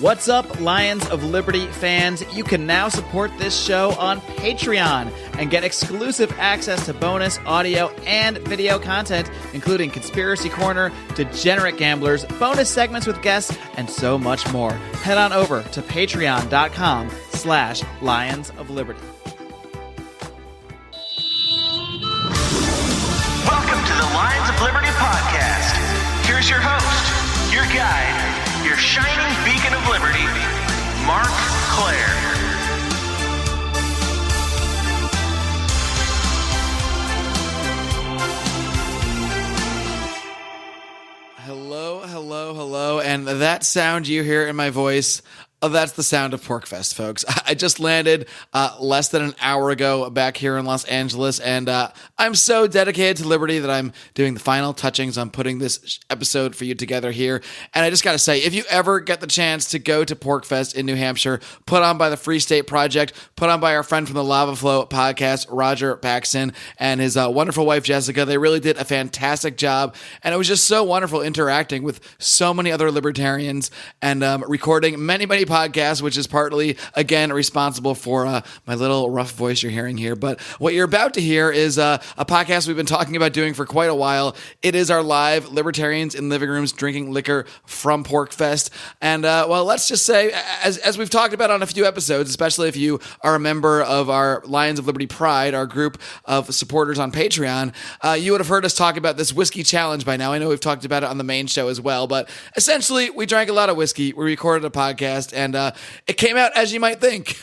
What's up, Lions of Liberty fans? You can now support this show on Patreon and get exclusive access to bonus audio and video content, including Conspiracy Corner, Degenerate Gamblers, bonus segments with guests, and so much more. Head on over to patreon.com/Lions of Liberty. Welcome to the Lions of Liberty podcast. Here's your host, your guide, your shining beacon of liberty, Marc Claire. Hello, and that sound you hear in my voice, that's the sound of PorcFest, folks. I just landed less than an hour ago back here in Los Angeles, and I'm so dedicated to Liberty that I'm doing the final touchings on putting this episode for you together here. And I just got to say, if you ever get the chance to go to PorcFest in New Hampshire, put on by the Free State Project, put on by our friend from the Lava Flow podcast, Roger Paxson, and his wonderful wife, Jessica, they really did a fantastic job. And it was just so wonderful interacting with so many other libertarians and recording many podcasts, which is partly, again, responsible for my little rough voice you're hearing here. But what you're about to hear is a podcast we've been talking about doing for quite a while. It is our live Libertarians in Living Rooms Drinking Liquor from PorcFest. And, well, let's just say, as we've talked about on a few episodes, especially if you are a member of our Lions of Liberty Pride, our group of supporters on Patreon, you would have heard us talk about this whiskey challenge by now. I know we've talked about it on the main show as well, but essentially, we drank a lot of whiskey. We recorded a podcast, and it came out as you might think.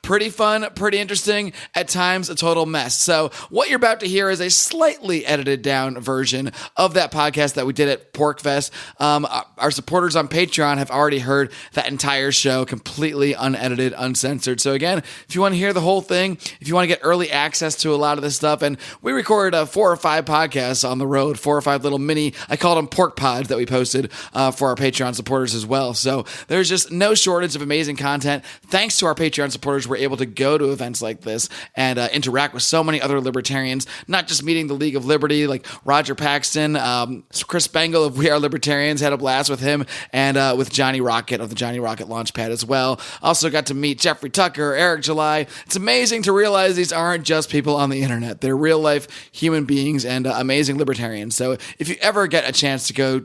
Pretty fun, pretty interesting, at times a total mess. So what you're about to hear is a slightly edited down version of that podcast that we did at PorcFest. Our supporters on Patreon have already heard that entire show completely unedited, uncensored. So again, if you want to hear the whole thing, if you want to get early access to a lot of this stuff, and we recorded 4 or 5 podcasts on the road, 4 or 5 little mini, I called them pork pods, that we posted for our Patreon supporters as well. So there's just no shortage of amazing content. Thanks to our Patreon supporters, we're able to go to events like this and interact with so many other libertarians, not just meeting the League of Liberty, like Roger Paxton, Chris Spangle of We Are Libertarians, had a blast with him, and with Johnny Rocket of the Johnny Rocket Launchpad as well. Also got to meet Jeffrey Tucker, Eric July. It's amazing to realize these aren't just people on the internet. They're real life human beings and amazing libertarians. So if you ever get a chance to go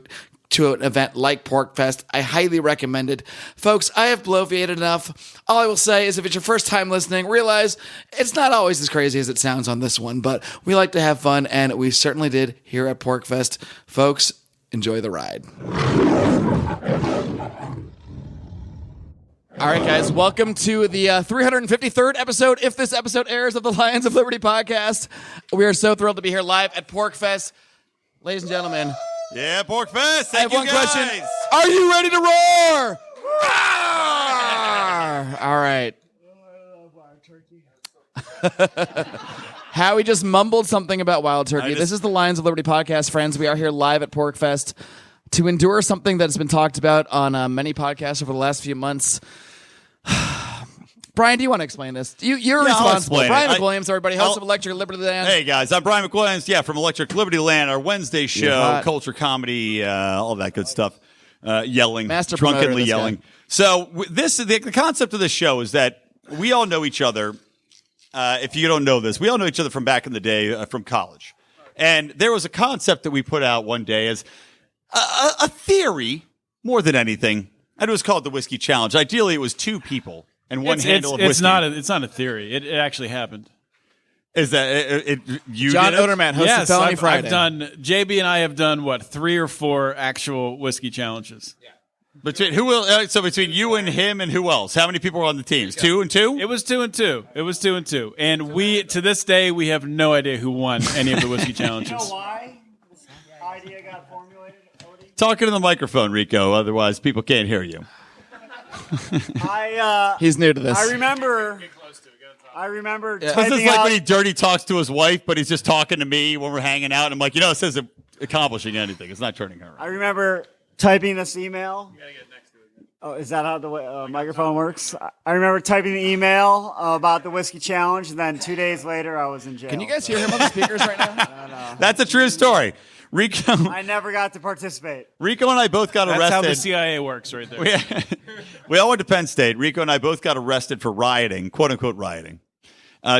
to an event like PorcFest, I highly recommend it. Folks, I have bloviated enough. All I will say is if it's your first time listening, realize it's not always as crazy as it sounds on this one, but we like to have fun, and we certainly did here at PorcFest. Folks, enjoy the ride. All right, guys, welcome to the 353rd episode, if this episode airs, of the Lions of Liberty podcast. We are so thrilled to be here live at PorcFest. Ladies and gentlemen, yeah, PorcFest. I have one question. Are you ready to roar? All right. Howie just mumbled something about wild turkey. This is the Lions of Liberty podcast, friends. We are here live at PorcFest to endure something that's been talked about on many podcasts over the last few months. Brian, do you want to explain this? You're responsible. Brian McWilliams, everybody, host of Electric Liberty Land. Hey, guys. I'm Brian McWilliams, from Electric Liberty Land, our Wednesday show, culture, comedy, all that good stuff. Yelling, drunkenly yelling. Guy. So the concept of this show is that we all know each other. If you don't know this, we all know each other from back in the day, from college. And there was a concept that we put out one day as a theory, more than anything, and it was called the Whiskey Challenge. Ideally, it was 2 people. And one handle of whiskey. It's not a theory. It actually happened. Is that you? John did it? Odermatt, host of Felony Friday. I've done. JB and I have done 3 or 4 actual whiskey challenges. Yeah. Between who will? So between you and him and who else? How many people were on the teams? 2 and 2. It was 2 and 2. And we to this day we have no idea who won any of the whiskey challenges. You know why this idea got formulated, Odie? Talking to the microphone, Rico. Otherwise, people can't hear you. He's new to this. I remember. This is like when he dirty talks to his wife, but he's just talking to me when we're hanging out. And I'm like, this isn't accomplishing anything. It's not turning her around. I remember typing this email. You gotta get next to it. Oh, is that how the microphone works? I remember typing the email about the whiskey challenge, and then 2 days later, I was in jail. Can you guys hear him on the speakers right now? No. That's a true story. Rico. I never got to participate. Rico and I both got arrested. That's how the CIA works right there. We all went to Penn State. Rico and I both got arrested for rioting, quote unquote rioting.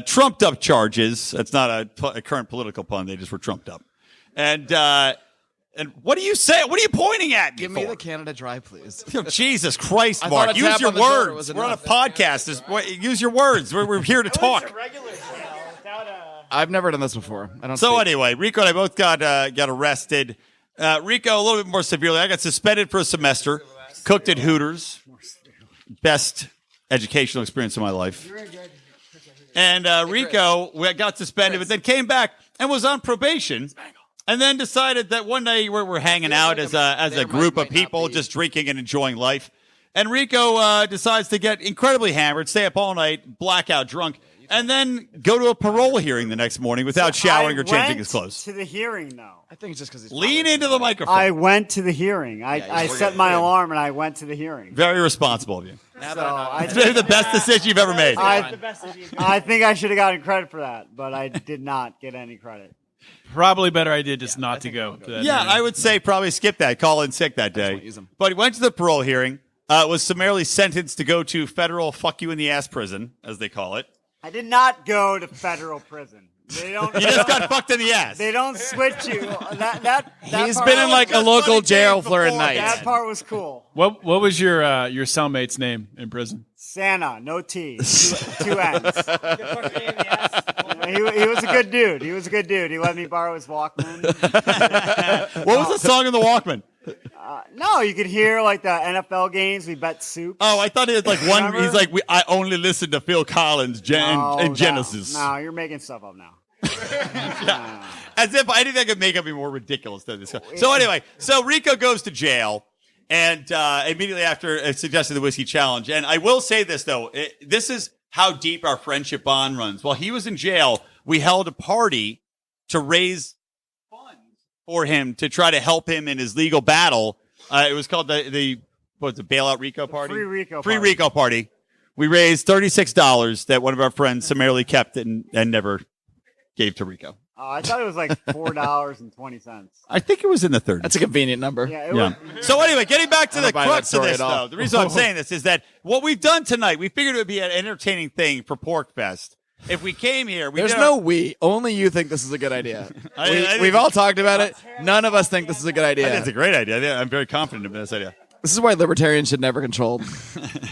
Trumped up charges. That's not a current political pun. They just were trumped up. And what do you say? What are you pointing at me Give for? me the Canada Dry, please. Oh, Jesus Christ, I Mark. thought a Use tap your on the shoulder words. was We're on a enough. podcast. Use your words. We're here to talk. I've never done this before. I don't. So speak. anyway, Rico and I both got arrested. Rico a little bit more severely. I got suspended for a semester. Cooked at Hooters. Best educational experience of my life. And Rico got suspended, but then came back and was on probation. And then decided that one day we're hanging out as a group of people just drinking and enjoying life. And Rico decides to get incredibly hammered, stay up all night, blackout drunk, and then go to a parole hearing the next morning without showering or changing his clothes. To the hearing, though. I think it's just because he's Lean into the microphone. I went to the hearing. I set my alarm and I went to the hearing. Very responsible of you. It's Maybe the best decision you've ever made. I think I should have gotten credit for that, but I did not get any credit. Probably better idea just not to go to that. Yeah, meeting. I would say probably skip that. Call in sick that day. But he went to the parole hearing, was summarily sentenced to go to federal fuck you in the ass prison, as they call it. I did not go to federal prison. They don't. You just got fucked in the ass. They don't switch you. That He's part been in like a Just local funny jail days for a before night. That part was cool. What was your cellmate's name in prison? Santa, no T, two N's. He was a good dude. He let me borrow his Walkman. What was the song in the Walkman? No, you could hear like the NFL games. We bet soup. Oh, I thought it was like one. Remember? He's like, I only listen to Phil Collins and Genesis. No, you're making stuff up now. As if anything I could make up be more ridiculous than this. So anyway, so Rico goes to jail, and immediately after suggested the whiskey challenge. And I will say this though, this is how deep our friendship bond runs. While he was in jail, we held a party to raise funds for him to try to help him in his legal battle. It was called the bailout Rico party? Free Rico party. We raised $36 that one of our friends summarily kept and never gave to Rico. I thought it was like $4.20. I think it was in the 30s. That's a convenient number. Yeah. So anyway, getting back to the crux of this, at all. though, the reason I'm saying this is that what we've done tonight, we figured it would be an entertaining thing for PorcFest. If we came here, only you think this is a good idea. We've all talked about it. None of us think this is a good I idea. think it's a great idea. I'm very confident in this idea. This is why libertarians should never control.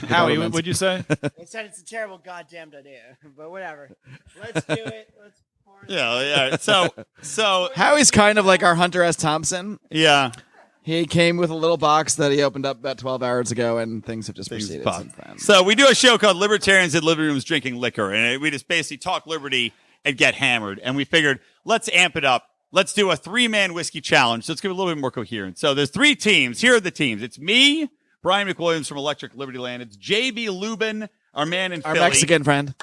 Howie, what would you say? They said it's a terrible goddamn idea, but whatever. Let's do it. Let's. Yeah. So Howie's kind of like our Hunter S. Thompson. yeah. He came with a little box that he opened up about 12 hours ago, and things have just proceeded since then. So we do a show called Libertarians at Living Rooms Drinking Liquor, and we just basically talk liberty and get hammered. And we figured, let's amp it up. Let's do a 3-man whiskey challenge. Let's give it a little bit more coherence. So there's 3 teams. Here are the teams. It's me, Brian McWilliams from Electric Liberty Land. It's J.B. Lubin, our man in Philly. Our Mexican friend.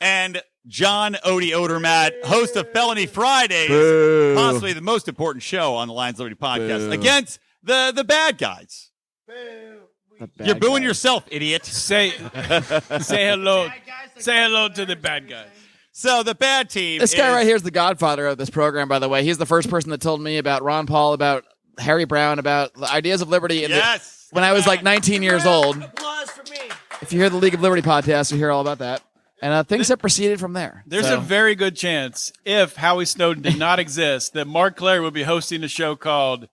And John Odie Odermatt, host of Felony Fridays, possibly the most important show on the Lions Liberty podcast, against the bad guys. You're booing yourself, idiot. Say hello. Say hello to the bad guys. So the bad team. This guy right here is the godfather of this program, by the way. He's the first person that told me about Ron Paul, about Harry Brown, about the ideas of liberty. When I was like 19 years old. Applause for me. If you hear the League of Liberty podcast, you hear all about that. And things have proceeded from there. There's a very good chance, if Howie Snowden did not exist, that Marc Claire would be hosting a show called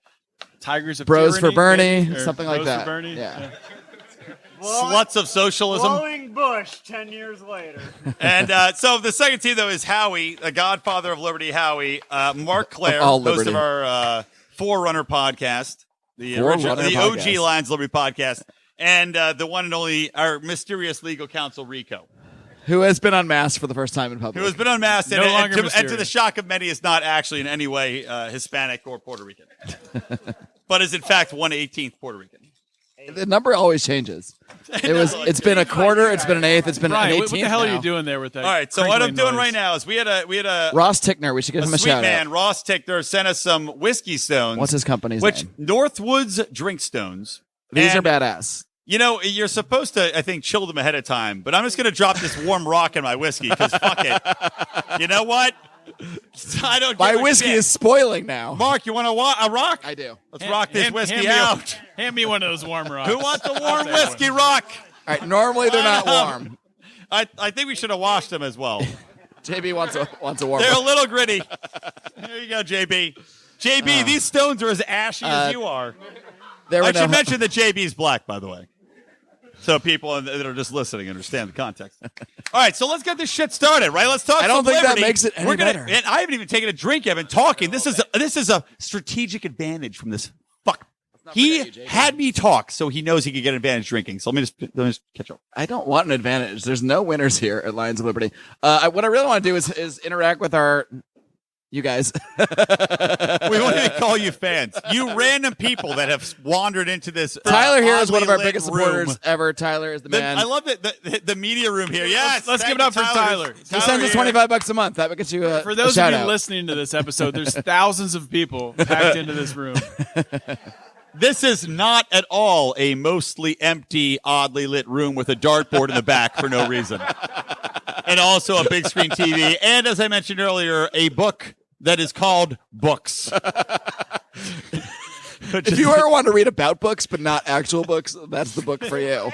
Tigers of Bros Tyranny, for Bernie, maybe? Or something like Bros that. For Bernie? Yeah. Sluts of socialism. Blowing Bush 10 years later. And so the second team, though, is Howie, the godfather of liberty, Howie. Marc Claire, All host liberty. of our Forerunner podcast, the Forerunner OG podcast. Lions Liberty podcast, and the one and only, our mysterious legal counsel, Rico. Who has been unmasked for the first time in public. Who has been unmasked, No longer and to mysterious. the shock of many, is not actually in any way Hispanic or Puerto Rican, but is in fact 1/18th Puerto Rican. The number always changes. It's been a quarter, it's been an eighth, it's been Brian, an what 18th the hell now. are you doing there with that? All right, so what I'm crinkling doing noise? right now is we had a Ross Tickner, we should give him a sweet shout man, out. Ross Tickner, sent us some whiskey stones. What's his company's Which name? Northwoods Drink Stones. These are And- badass. You know, you're supposed to, I think, chill them ahead of time, but I'm just going to drop this warm rock in my whiskey because fuck it. You know what? I don't. My whiskey is spoiling now. Mark, you want a rock? I do. Let's rock this whiskey out. Hand me one of those warm rocks. Who wants a warm whiskey rock? All right. Normally they're not warm. I think we should have washed them as well. JB wants a warm. They're rock. a little gritty. There you go, JB. JB, these stones are as ashy as you are. I should mention that JB's black, by the way. So people that are just listening understand the context. All right, so let's get this shit started, right? Let's talk. I don't think that makes it any better. And I haven't even taken a drink. I've been talking. This is a strategic advantage from this fuck. He had me talk, so he knows he could get an advantage drinking. So let me just catch up. I don't want an advantage. There's no winners here at Lions of Liberty. What I really want to do is interact with you guys. We won't even call you fans. You random people that have wandered into this. Tyler here is one of our biggest supporters ever. Tyler is the man. I love the media room here. Yes, let's give it up for Tyler. He sends us $25 a month. That would get you a For those of shout you out. listening to this episode, there's thousands of people packed into this room. This is not at all a mostly empty, oddly lit room with a dartboard in the back for no reason. And also a big screen TV. And as I mentioned earlier, a book that is called Books. If you ever want to read about books but not actual books, that's the book for you.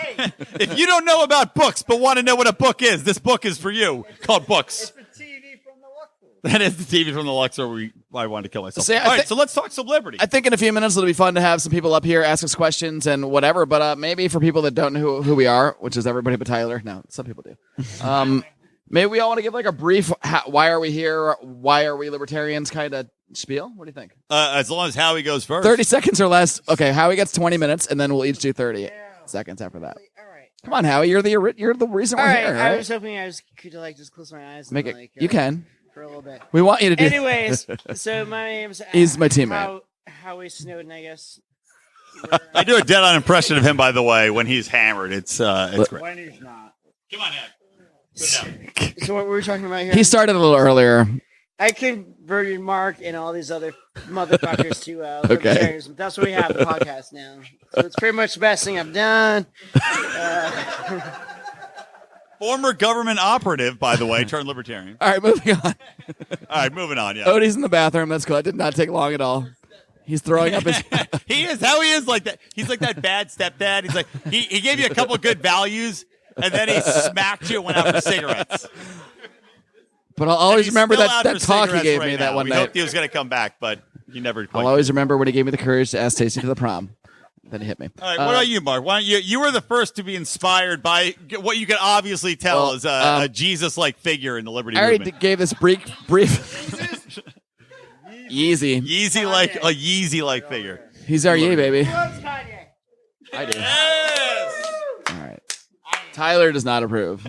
If you don't know about books but want to know what a book is, this book is for you, called Books. It's the TV from the Luxor. That is the TV from the Luxor I wanted to kill myself. See, All right, so let's talk some Liberty. I think in a few minutes it'll be fun to have some people up here ask us questions and whatever, but maybe for people that don't know who we are, which is everybody but Tyler. No, some people do. Maybe we all want to give like a brief, why are we here? Why are we libertarians kind of spiel? What do you think? As long as Howie goes first. 30 seconds or less. Okay, Howie gets 20 minutes, and then we'll each do 30 seconds after that. All right. Come on, Howie. You're the reason we're here, I right? was hoping I could like just close my eyes. Make and, it. like, You can. for a little bit. We want you to do Anyways, so my name's He's my teammate. Howie Snowden, I guess. I do a dead-on impression of him, by the way, when he's hammered. It's great. When he's not. Come on, Howie. So what were we talking about here? He started a little earlier. I converted Marc and all these other motherfuckers to Okay. libertarians. That's what we have the podcast now. So it's pretty much the best thing I've done. Former government operative, by the way, turned libertarian. All right, moving on. All right, moving on. Yeah, Odie's in the bathroom. That's cool. It did not take long at all. He's throwing up his. He is like that. He's like that bad stepdad. He's like he gave you a couple good values, and then he smacked you and went out for cigarettes. But I'll always remember Still that out for talk he cigarettes gave right me now. that one we night. hoped he was going to come back, but he never. I'll always remember when he gave me the courage to ask Stacey to the prom. Then he hit me. All right, what about you, Mark? Why don't you were the first to be inspired by what you can obviously tell is a Jesus-like figure in the Liberty I already movement. gave this brief. Yeezy. Yeezy-like figure. He's our Yee, baby. Loves Kanye. I do. Yes. All right. Tyler does not approve.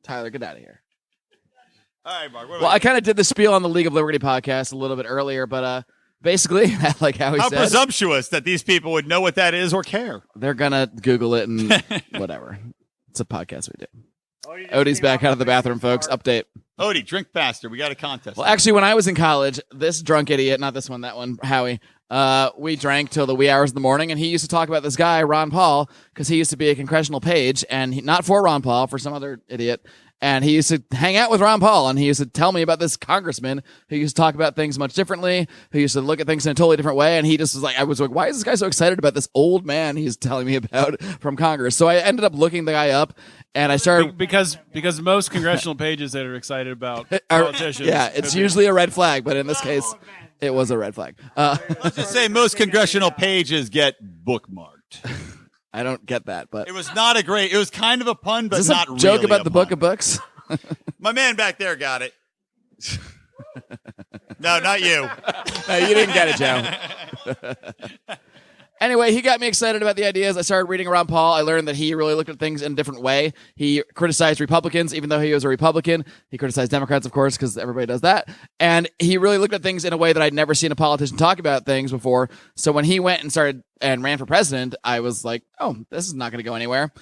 Tyler, get out of here. All right, Mark. What Well, about I kind of did the spiel on the League of Liberty podcast a little bit earlier, but basically, like how he How said, presumptuous that these people would know what that is or care. they're gonna Google it and whatever. It's a podcast we do. Odie's back out of the bathroom, folks. Update. Odie, drink faster. We got a contest. Well, actually, when I was in college, this drunk idiot, not this one, that one, Howie, we drank till the wee hours of the morning, and he used to talk about this guy, Ron Paul, because he used to be a congressional page, and not for Ron Paul, for some other idiot. And he used to hang out with Ron Paul, and he used to tell me about this congressman who used to talk about things much differently, who used to look at things in a totally different way. And he just was like, I was like, why is this guy so excited about this old man he's telling me about from Congress? So I ended up looking the guy up, and I started. Because most congressional pages that are excited about politicians. Yeah, it's usually a red flag, but in this case, it was a red flag. Let's just say most congressional pages get bookmarked. I don't get that, but It was not a great. It was kind of a pun, but is this not a joke really about a the pun. book of books? My man back there got it. No, not you. No, you didn't get it, Joe. Anyway, he got me excited about the ideas. I started reading Ron Paul. I learned that he really looked at things in a different way. He criticized Republicans, even though he was a Republican. He criticized Democrats, of course, because everybody does that. And he really looked at things in a way that I'd never seen a politician talk about things before. So when he went and started and ran for president, I was like, oh, this is not going to go anywhere.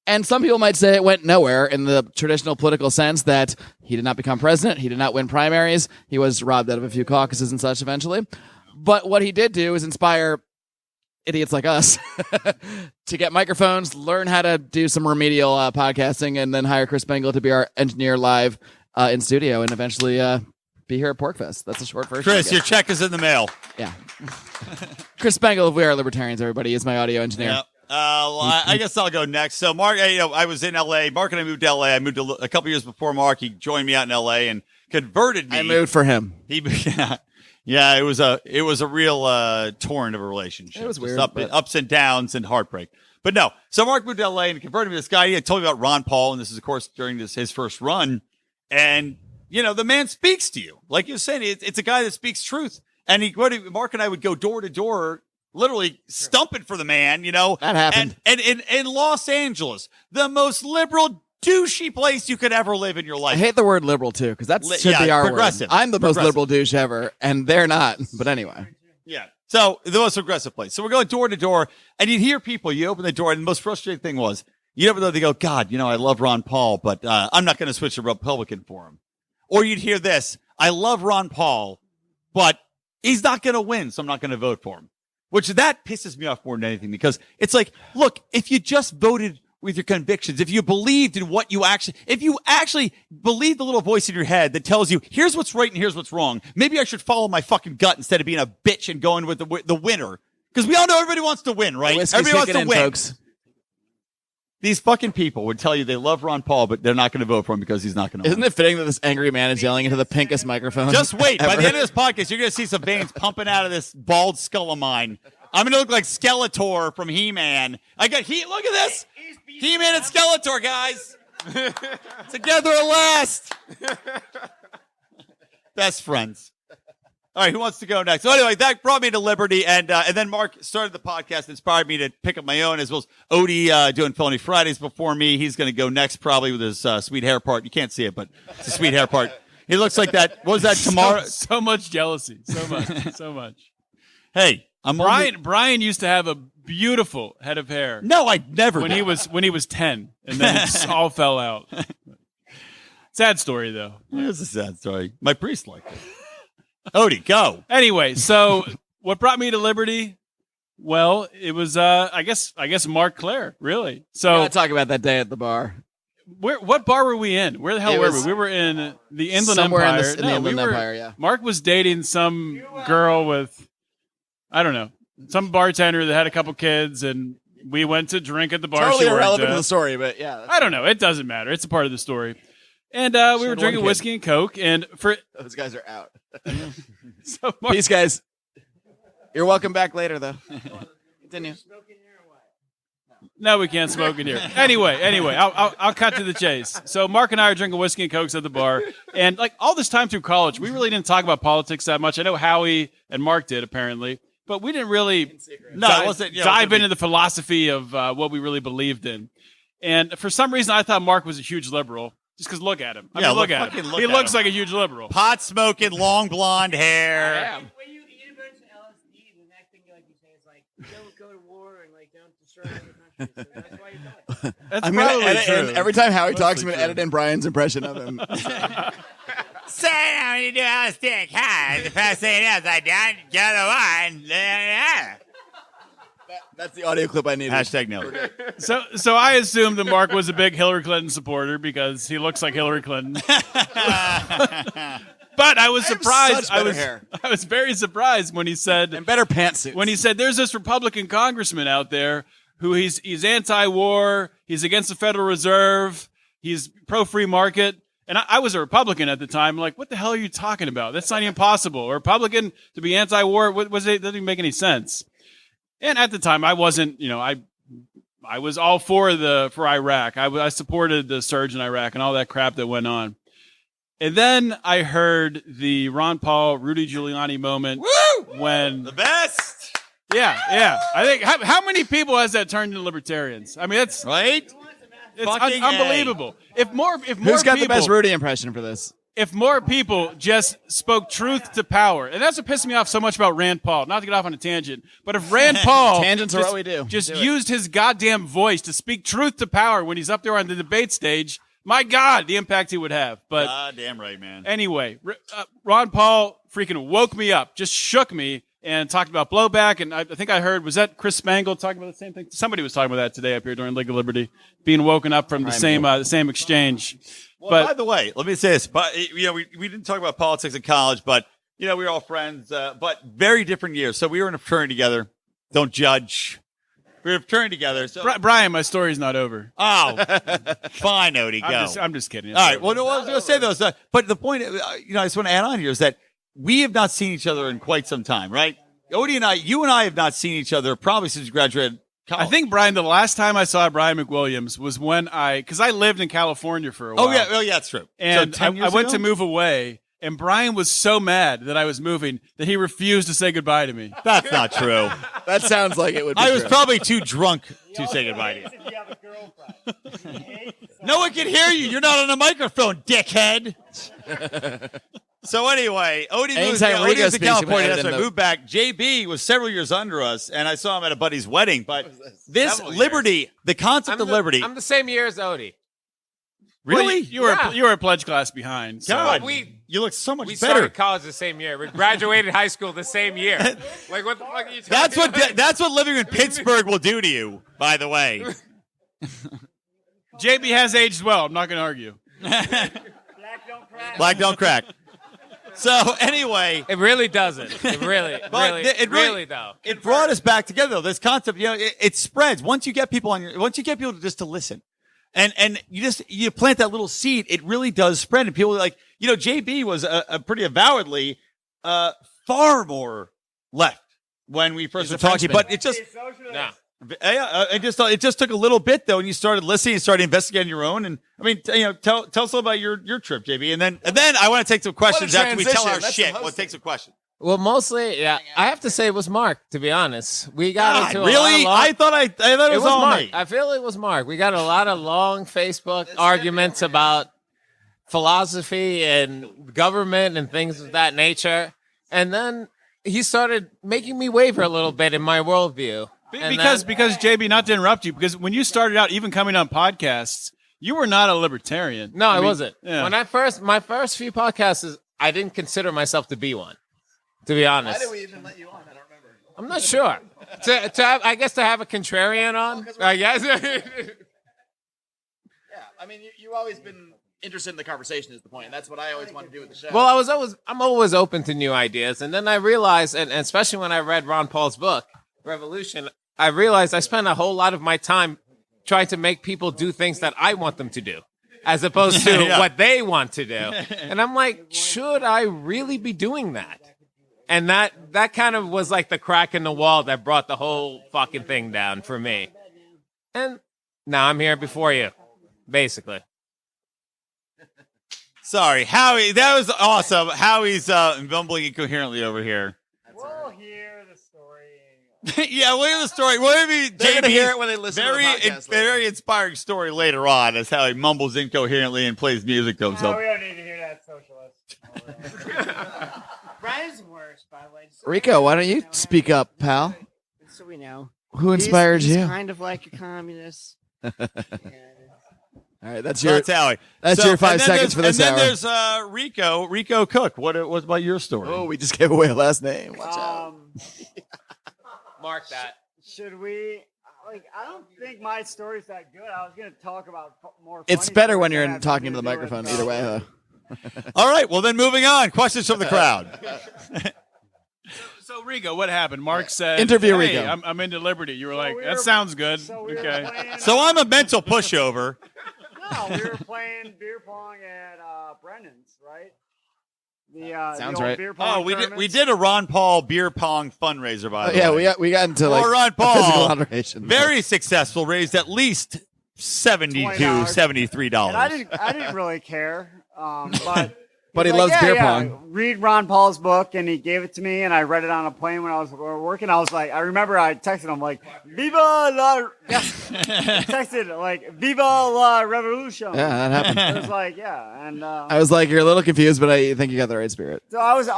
And some people might say it went nowhere in the traditional political sense that he did not become president. He did not win primaries. He was robbed out of a few caucuses and such eventually. But what he did do is inspire idiots like us to get microphones, learn how to do some remedial podcasting, and then hire Chris Bengal to be our engineer live in studio, and eventually be here at PorcFest. That's a short version. Chris, your check is in the mail. Yeah. Chris Bengal of We Are Libertarians, everybody, is my audio engineer. Yeah. Well, I guess I'll go next. So, Marc, I was in L.A. Marc and I moved to L.A. I moved a couple years before Marc. He joined me out in L.A. and converted me. I moved for him. Yeah, it was a real torrent of a relationship. It was weird. Ups and downs and heartbreak. But no. So Marc moved to L.A. and converted me to this guy. He told me about Ron Paul, and this is, of course, during his first run. And, the man speaks to you. Like you're saying, it's a guy that speaks truth. And Marc and I would go door to door, literally stumping for the man, That happened. And in Los Angeles, the most liberal, douchey place you could ever live in your life. I hate the word liberal, too, because that should be our progressive. word. I'm the most liberal douche ever, and they're not. But anyway. Yeah. So the most progressive place. So we're going door to door, and you'd hear people, you open the door, and the most frustrating thing was, you never know, they go, God, I love Ron Paul, but I'm not going to switch to Republican for him. Or you'd hear this, I love Ron Paul, but he's not going to win, so I'm not going to vote for him. Which that pisses me off more than anything, because it's like, look, if you just voted with your convictions, if you believed in if you actually believe the little voice in your head that tells you, here's what's right and here's what's wrong, maybe I should follow my fucking gut instead of being a bitch and going with the winner. Because we all know everybody wants to win, right? Everybody wants to win. Folks. These fucking people would tell you they love Ron Paul, but they're not going to vote for him because he's not going to win. Isn't it fitting that this angry man is yelling into the pinkest microphone? Just wait. By the end of this podcast, you're going to see some veins pumping out of this bald skull of mine. I'm going to look like Skeletor from He-Man. Look at this. He-Man and Skeletor, guys. Together at last. Best friends. All right, who wants to go next? So anyway, that brought me to Liberty, and then Marc started the podcast, inspired me to pick up my own, as well as Odie doing Felony Fridays before me. He's going to go next probably with his sweet hair part. You can't see it, but it's a sweet hair part. He looks like that. What was that tomorrow? So much jealousy. So much. Hey, Brian used to have a beautiful head of hair. No, I never. When he was 10, and then it all fell out. Sad story, though. It's a sad story. My priest liked it. Odie, go. Anyway, so what brought me to Liberty? Well, it was I guess Marc Clair, really. So gotta talk about that day at the bar. What bar were we in? Where the hell were we? We were in the Inland Empire. In the Inland Empire, yeah. Marc was dating some girl with, I don't know, some bartender that had a couple kids, and we went to drink at the bar. Totally irrelevant to the story, but yeah. I don't know. It doesn't matter. It's a part of the story. And we were drinking whiskey and Coke, and those guys are out. So peace, guys. You're welcome back later, though. Continue. No, we can't smoke in here. Anyway, I'll cut to the chase. So Marc and I are drinking whiskey and Cokes at the bar, and like all this time through college, we really didn't talk about politics that much. I know Howie and Marc did apparently, but we didn't really dive into the philosophy of what we really believed in. And for some reason, I thought Marc was a huge liberal. Just because look at him. Look at him. He looks like a huge liberal. Pot smoking, long blonde hair. When you eat a bunch of LSD, the next thing you say is like, don't go to war and like don't destroy other countries. So that's why you're doing it. That's probably true. Every time Howie talks, I'm going to edit in Brian's impression of him. So when you do LSD, the first thing is I don't go to one. That's the audio clip I needed. Hashtag no. So I assumed that Marc was a big Hillary Clinton supporter because he looks like Hillary Clinton. But I was surprised. I was very surprised when he said, and better pantsuits. When he said there's this Republican congressman out there who he's anti-war, he's against the Federal Reserve, he's pro-free market. And I was a Republican at the time. Like, what the hell are you talking about? That's not even possible. A Republican to be anti-war, doesn't even make any sense. And at the time, I wasn't, I was all for Iraq. I supported the surge in Iraq and all that crap that went on. And then I heard the Ron Paul, Rudy Giuliani moment. Woo! When the best. Yeah. I think how many people has that turned into libertarians? I mean, that's right. It's unbelievable. If more who's got the best Rudy impression for this? If more people just spoke truth to power, and that's what pissed me off so much about Rand Paul, not to get off on a tangent, but if Rand Paul tangents are what we do. Just used his goddamn voice to speak truth to power when he's up there on the debate stage, my God, the impact he would have. But damn right, man. Anyway, Ron Paul freaking woke me up, just shook me, and talked about blowback. And I think I heard, was that Chris Spangle talking about the same thing? Somebody was talking about that today up here during League of Liberty, being woken up from the same exchange. Well, by the way, let me say this. But we didn't talk about politics in college, but we were all friends, but very different years. So we were in a fraternity together. Don't judge. We were in a fraternity together. So Brian, my story's not over. Oh, fine, Odie, go. I'm just kidding. All right. Well, no, I was going to say those. But the point, I just want to add on here is that we have not seen each other in quite some time, right? Odie and you and I have not seen each other probably since we graduated college. I think, Brian, the last time I saw Brian McWilliams was when because I lived in California for a while. Oh, yeah, that's true. And so I went to move away, and Brian was so mad that I was moving that he refused to say goodbye to me. That's not true. That sounds like it would be I was true. probably too drunk to say goodbye to you. If you have a girlfriend. No one can hear you. You're not on a microphone, dickhead. So anyway, Odie moved to California. That's right. Moved back. JB was several years under us, and I saw him at a buddy's wedding. But this Liberty, the concept of Liberty. I'm the same year as Odie. Really? Well, you were a pledge class behind. So. God, you look so much we better. We started college the same year. We graduated high school the same year. Like, what the fuck are you talking about? That's what living in Pittsburgh will do to you, by the way. JB has aged well. I'm not going to argue. Black don't crack. So anyway, it really doesn't. It really, though. It brought us back together, though. This concept, it spreads once you get people just to listen. And you plant that little seed, it really does spread. And people are like, JB was a pretty avowedly far more left when we first were talking, but it just it just took a little bit though, and you started listening, and started investigating your own. And I mean, tell us a little about your trip, JB, and then I want to take some questions after we tell our shit. We'll take some questions. Well, mostly, yeah. I have to say it was Marc, to be honest. We got into really. A lot I thought it was all Marc. me. I feel it was Marc. We got a lot of long Facebook arguments about philosophy and government and things of that nature, and then he started making me waver a little bit in my worldview. Because JB, not to interrupt you, because when you started out, even coming on podcasts, you were not a libertarian. No, I wasn't. Yeah. When my first few podcasts, I didn't consider myself to be one. To be honest, why did we even let you on? I don't remember. I'm not sure. I guess to have a contrarian on. I guess. Yeah, I mean, you've always been interested in the conversation. Is the point? And that's what I always want to do with the show. Well, I'm always open to new ideas, and then I realized, and especially when I read Ron Paul's book, Revolution, I realized I spent a whole lot of my time trying to make people do things that I want them to do, as opposed to what they want to do. And I'm like, should I really be doing that? And that kind of was like the crack in the wall that brought the whole fucking thing down for me. And now I'm here before you, basically. Sorry, Howie. That was awesome. Howie's mumbling incoherently over here. We'll hear the story. Yeah, we'll hear the story. We'll They're gonna hear it when they listen to the podcast. Very inspiring story later on as how he mumbles incoherently and plays music to himself. We don't need to hear that, socialist. Brian's worse, by the way. Rico, why don't you speak up, pal? So we know. Who inspired he's you? kind of like a communist. All right, that's Howie. That's your 5 seconds for this hour. And then there's Rico Cook. What about your story? Oh, we just gave away a last name. Watch out. Mark that. Should we? I don't think my story's that good. I was going to talk about more. It's better when you're talking to the microphone. Either way, though. All right, well then moving on. Questions from the crowd. So Rico, what happened? Marc said, Interview hey, Rico. I'm into liberty. You were that sounds good. Okay. So I'm a mental pushover. No, we were playing beer pong at Brennan's, right? Sounds the old right. Beer pong We did a Ron Paul beer pong fundraiser by the way. Yeah, we got into Ron Paul, physical alteration. very successful. Raised at least $72, $73. And I didn't really care. But he loves beer pong. Read Ron Paul's book, and he gave it to me, and I read it on a plane when I was working. I was like, I remember I texted him like, "Viva la!" texted like, "Viva la revolution!" Yeah, that happened. It was like, yeah, and I was like, you're a little confused, but I think you got the right spirit. so I was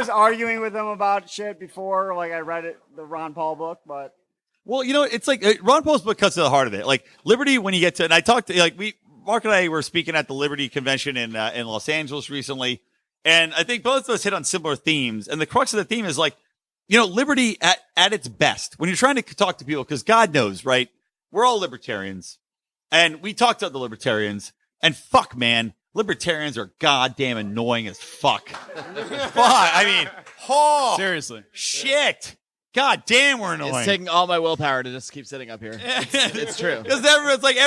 arguing with him about shit before, like I read the Ron Paul book, but Well, it's like Ron Paul's book cuts to the heart of it. Like Liberty, when you get to, and I talked to Marc and I were speaking at the Liberty Convention in Los Angeles recently, and I think both of us hit on similar themes. And the crux of the theme is liberty at its best, when you're trying to talk to people, because God knows, right? We're all libertarians, and we talk to other libertarians, and fuck, man, libertarians are goddamn annoying as fuck. Fuck, I mean, Seriously. Shit. God damn, we're annoying. It's taking all my willpower to just keep sitting up here. It's true. Because everyone's like,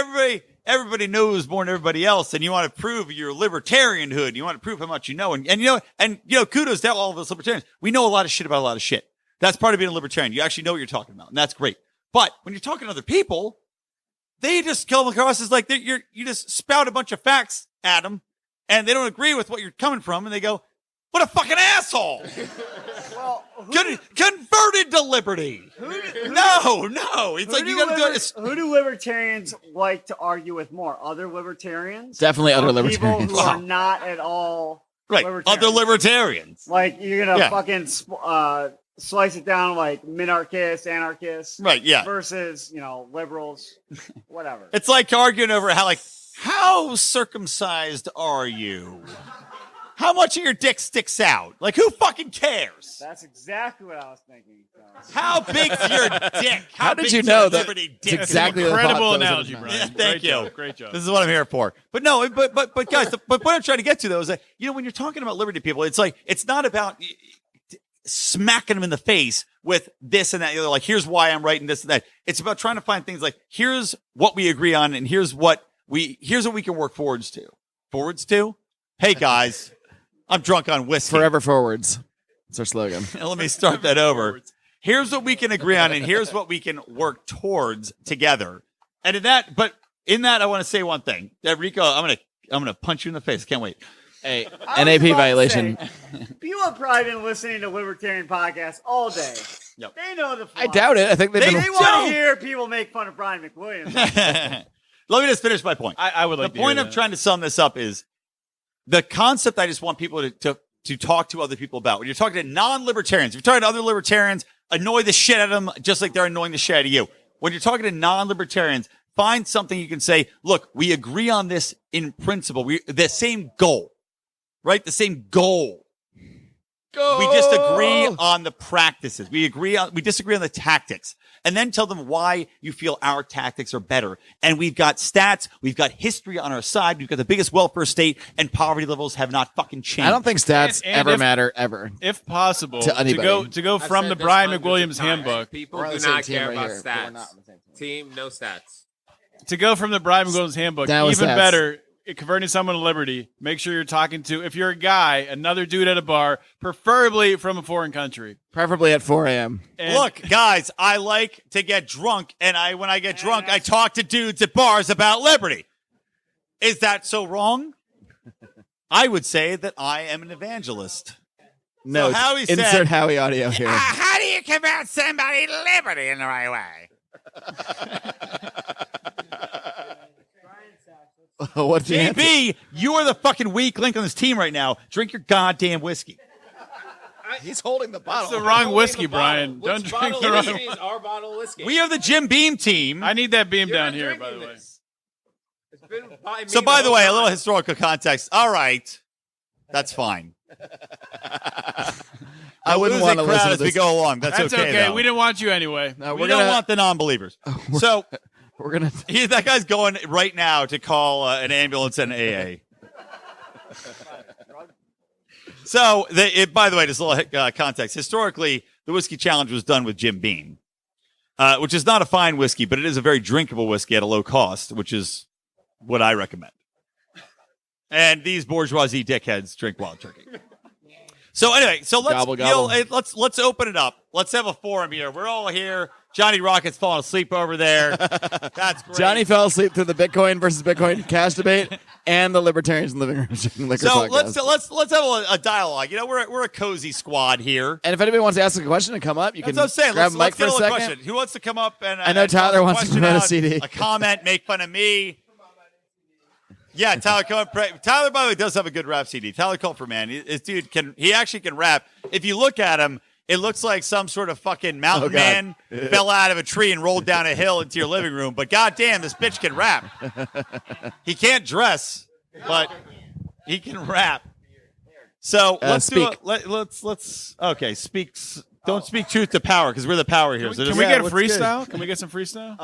everybody knows more than everybody else, and you want to prove your libertarianhood. You want to prove how much you know. And kudos to all of us libertarians. We know a lot of shit about a lot of shit. That's part of being a libertarian. You actually know what you're talking about, and that's great. But when you're talking to other people, they just come across as like you just spout a bunch of facts at them, and they don't agree with what you're coming from, and they go, "What a fucking asshole!" Well, converted to liberty. No. It's like you got to do it. Who do libertarians like to argue with more? Other libertarians? Definitely other libertarians. People who are not at all right. libertarians. Other libertarians. Like you're gonna fucking slice it down like minarchists, anarchists, right? Yeah. Versus liberals, whatever. It's like arguing over how circumcised are you? How much of your dick sticks out? Like, who fucking cares? That's exactly what I was thinking. How big's your dick? How did you know that? It's exactly incredible analogy, Brian. Yeah, thank you. Great job. This is what I'm here for. But no, but guys, but what I'm trying to get to though is that when you're talking about liberty people, it's like it's not about smacking them in the face with this and that. Like, here's why I'm right and this and that. It's about trying to find things like here's what we agree on and here's what we can work forwards to. Forwards to? Hey guys. I'm drunk on whiskey. Forever forwards. That's our slogan. Let me start that over. Here's what we can agree on, and here's what we can work towards together. And in that, I want to say one thing. Rico, I'm gonna punch you in the face. Can't wait. Hey, NAP violation. People have probably been listening to libertarian podcasts all day. Yep. They know the flaws. I doubt it. I think they want to hear people make fun of Brian McWilliams. Let me just finish my point. I would like the point of trying to sum this up is the concept I just want people to talk to other people about. When you're talking to non-libertarians, if you're talking to other libertarians, annoy the shit out of them just like they're annoying the shit out of you. When you're talking to non-libertarians, find something you can say, look, we agree on this in principle. The same goal, right? The same goal. We just agree on the practices. We disagree on the tactics. And then tell them why you feel our tactics are better. And we've got stats, we've got history on our side, we've got the biggest welfare state, and poverty levels have not fucking changed. I don't think stats ever matter, ever. If possible, to anybody. to go from the Brian McWilliams handbook. People do not care about stats. Team, no stats. To go from the Brian McWilliams handbook, even better, converting someone to liberty, make sure you're talking to, if you're a guy, another dude at a bar, preferably from a foreign country. Preferably at 4 a.m. Look, guys, I like to get drunk, and when I get drunk, I talk to dudes at bars about liberty. Is that so wrong? I would say that I am an evangelist. No, so Howie insert said, Howie audio here. How do you convert somebody to liberty in the right way? What's the answer? JB, you are the fucking weak link on this team right now. Drink your goddamn whiskey. He's holding the bottle. That's the wrong whiskey, Brian. Don't drink the wrong whiskey. Our bottle of whiskey. We are the Jim Beam team. I need that beam down here, by the way. So, by the way, a little historical context. All right. That's fine. I wouldn't want to listen to as we go along. That's okay. Though. We didn't want you anyway. No, we don't want the non-believers. So we're gonna. That guy's going right now to call an ambulance and AA. So, by the way, just a little context. Historically, the whiskey challenge was done with Jim Beam, which is not a fine whiskey, but it is a very drinkable whiskey at a low cost, which is what I recommend. And these bourgeoisie dickheads drink wild turkey. So anyway, let's open it up. Let's have a forum here. We're all here. Johnny Rocket's falling asleep over there. That's great. Johnny fell asleep through the Bitcoin versus Bitcoin cash debate and the Libertarians in the Living Room Liquor podcast. So let's have a dialogue. You know, we're a cozy squad here. And if anybody wants to ask a question and come up, you can grab a mic for a second. Question. Who wants to come up and I know Tyler wants to promote a CD. A comment, make fun of me. Yeah, Tyler, Tyler, by the way, does have a good rap CD. Tyler Culper, man, this dude he actually can rap. If you look at him, it looks like some sort of fucking mountain man fell out of a tree and rolled down a hill into your living room. But goddamn, this bitch can rap. He can't dress, but he can rap. So let's speak. Let's. Okay, speaks. Don't speak truth to power because we're the power here. Can we get a freestyle? Can we get some freestyle?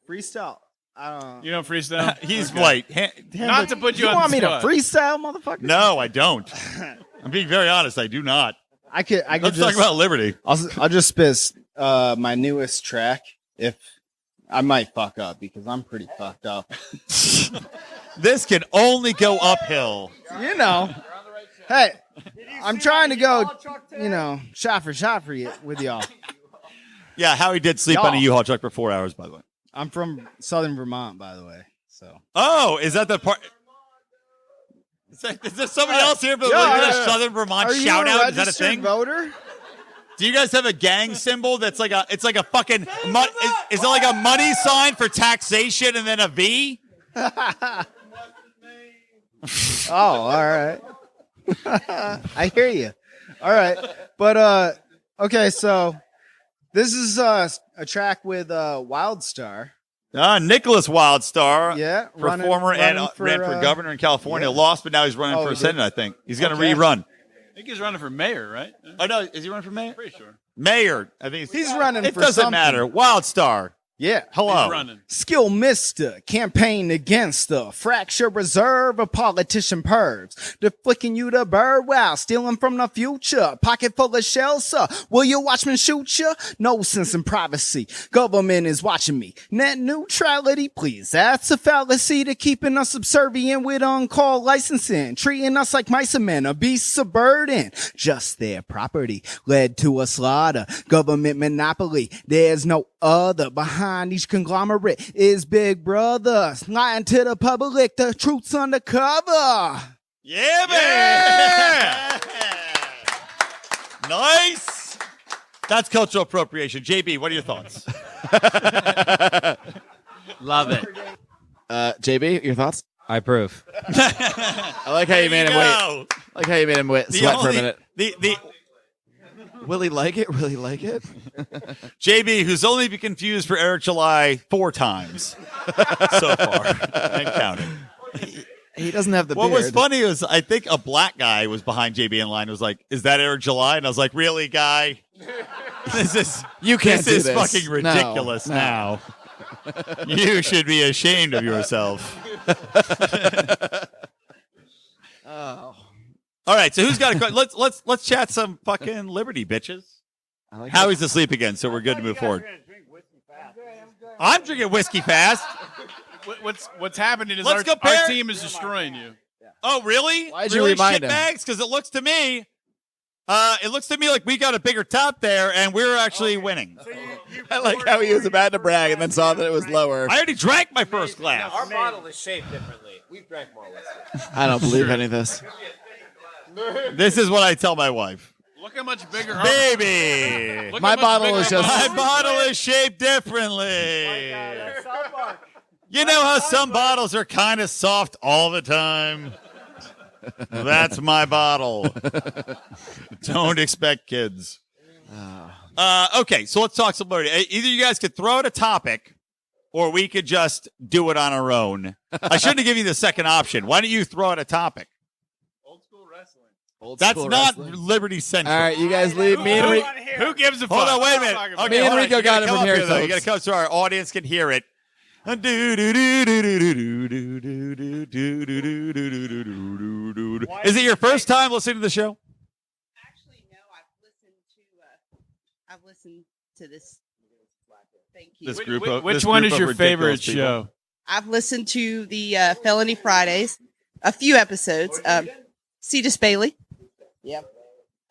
Freestyle. I don't know. You don't freestyle? He's white. Not to put you on want the me to spot. freestyle, motherfucker? No, I don't. I'm being very honest. I do not. I could Let's just talk about liberty. I'll just spit my newest track. If I might fuck up because I'm pretty fucked up. This can only go uphill. You know. Hey, I'm trying to go, shot for shot for you with y'all. Yeah, Howie did sleep on a U-Haul truck for 4 hours, by the way. I'm from Southern Vermont, by the way. So. Oh, is that the part? Is there somebody else here for the Southern Vermont shout out? Is that a thing? Voter? Do you guys have a gang symbol that's like a fucking is it like a money sign for taxation and then a V? Oh, all right. I hear you. All right. But okay, so this is a track with Wildstar. Nicholas Wildstar, yeah, performer and ran for governor in California. Lost, but now he's running for Senate, I think. He's going to rerun. I think he's running for mayor, right? Oh, no. Is he running for mayor? Pretty sure. Mayor. I think he's running for something. It doesn't matter. Wildstar. Yeah. Hello. He's running. Skill mister, campaign against the fracture reserve of politician pervs. They're flicking you the bird while stealing from the future. Pocket full of shells, sir. Will your watchman shoot you? No sense in privacy. Government is watching me. Net neutrality, please. That's a fallacy to keeping us subservient with on-call licensing. Treating us like mice and men, a beast of burden. Just their property led to a slaughter. Government monopoly. There's no other. Behind each conglomerate is Big Brother. Lying to the public, the truth's undercover. Yeah, man. Yeah. Nice. That's cultural appropriation. JB, what are your thoughts? Love it. JB, your thoughts? I approve. I like how you made him wait. I like how you made him sweat for a minute. Will he like it? Will he like it? JB, who's only been confused for Eric July 4 times so far and counting. He doesn't have the beard. What was funny was I think a black guy was behind JB in line and was like, "Is that Eric July?" And I was like, "Really, guy? This is fucking ridiculous now. You should be ashamed of yourself." Oh. All right, so who's got a question? Let's chat some fucking liberty, bitches. Howie's asleep again, so we're good to move forward. I'm drinking whiskey fast. What's happening is our team is destroying you. Oh, really? Why'd you remind him? Because it looks to me like we got a bigger top there, and we're actually winning. I like how he was about to brag and then saw that it was lower. I already drank my first glass. Our bottle is shaped differently. We've drank more whiskey. I don't believe any of this. This is what I tell my wife. Look how much bigger, baby. My bottle is just. My bottle is shaped differently. You know how some bottles are kind of soft all the time? That's my bottle. Don't expect kids. Okay, so let's talk some liberty. Either you guys could throw out a topic, or we could just do it on our own. I shouldn't have given you the second option. Why don't you throw out a topic? That's not Liberty Central. All right, you guys leave. Me and Rico. Who gives a fuck? Hold on, wait a minute. Okay, me and Rico got it from here, though. You got to come so our audience can hear it. Is it your first time listening to the show? Actually, no. I've listened to this. Thank you. This group which one is your favorite show? I've listened to the Felony Fridays, a few episodes. Cetus Bailey. Yep.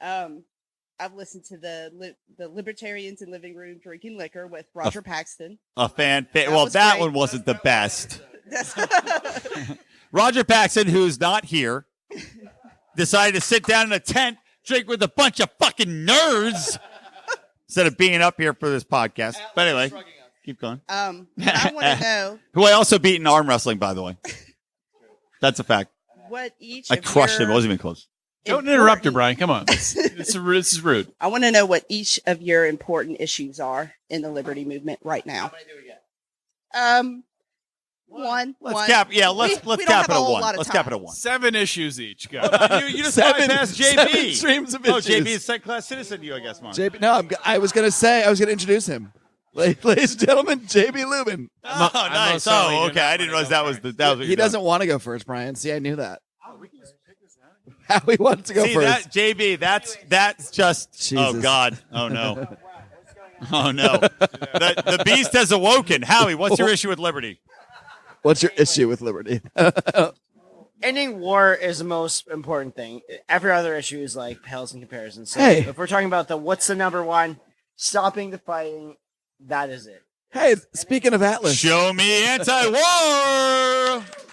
I've listened to the Libertarians in Living Room Drinking Liquor with Roger Paxton. A fan. Well, that one wasn't the best. Roger Paxton, who's not here, decided to sit down in a tent, drink with a bunch of fucking nerds instead of being up here for this podcast. But anyway, keep going. I want to know who I also beat in arm wrestling, by the way. That's a fact. What each I crushed him. It wasn't even close. Don't interrupt her, Brian. Come on. This is rude. I want to know what each of your important issues are in the liberty movement right now. One. Let's cap. Yeah, let's We don't cap have it a at whole one. lot of Let's cap it at time. one. 7 issues each, go. You just bypassed seven JB. streams of Oh, issues. JB is second-class citizen to you, I guess, Mark. JB, no, I was going to introduce him. Ladies and gentlemen, JB Lubin. Oh, nice. Oh, okay. I didn't realize that was what He you're doesn't want to go first, Brian. See, I knew that. Howie wants to go See, first. JB, that's just. Jesus. Oh God. Oh no. Oh no. The beast has awoken. Howie, what's your issue with liberty? What's your issue with liberty? Ending war is the most important thing. Every other issue is like pales in comparison. So Hey. if we're talking about what's the number one, stopping the fighting, that is it. Hey, speaking of Atlas, Show me anti-war.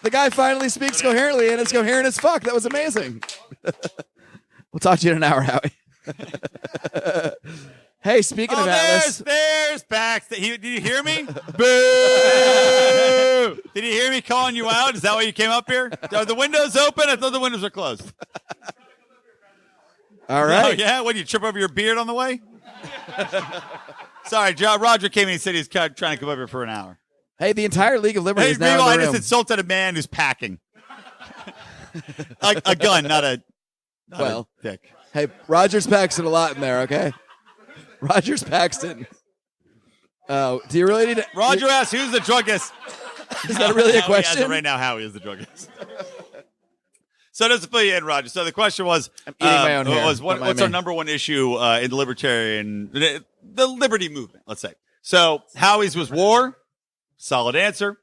the guy finally speaks coherently, and it's coherent as fuck. That was amazing. We'll talk to you in an hour, Howie. Hey, speaking of Atlas, there's Bax. Did you hear me? Boo! Did you hear me calling you out? Is that why you came up here? Are the windows open? I thought the windows were closed. all right. Oh, yeah? What, did you trip over your beard on the way? Sorry, Roger came in and said he's trying to come over here for an hour. Hey, the entire League of Liberty Hey, is now Rico, in I the just room. insulted a man who's packing. a gun, not a dick. Hey, Rogers Paxton a lot in there, okay? Rogers Paxton. Oh, do you really need to? Roger asks, who's the druggist? Is that really a Howie has it question? right now, Howie is the druggist. So just to fill you in, Roger. So the question was, I'm eating my own hair. what's Don't mind our me. number one issue in the libertarian, the liberty movement, let's say. So Howie's was war. Solid answer.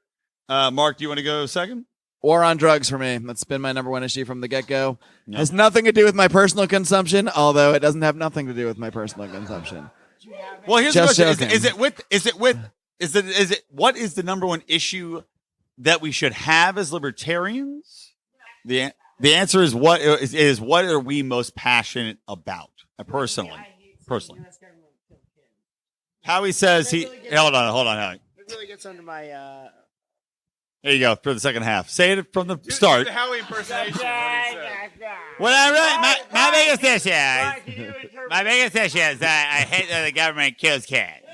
Mark, do you want to go second? War on drugs for me. That's been my number one issue from the get-go. No. Has nothing to do with my personal consumption, although it doesn't have nothing to do with my personal consumption. Well, here's Just the question: joking. what is the number one issue that we should have as libertarians? The answer is what are we most passionate about? Personally. Howie says hold on, Howie. It really gets under my. There you go for the second half. Say it from the start. The Howie impersonation. Well, all right. My biggest issue is that I hate that the government kills cats,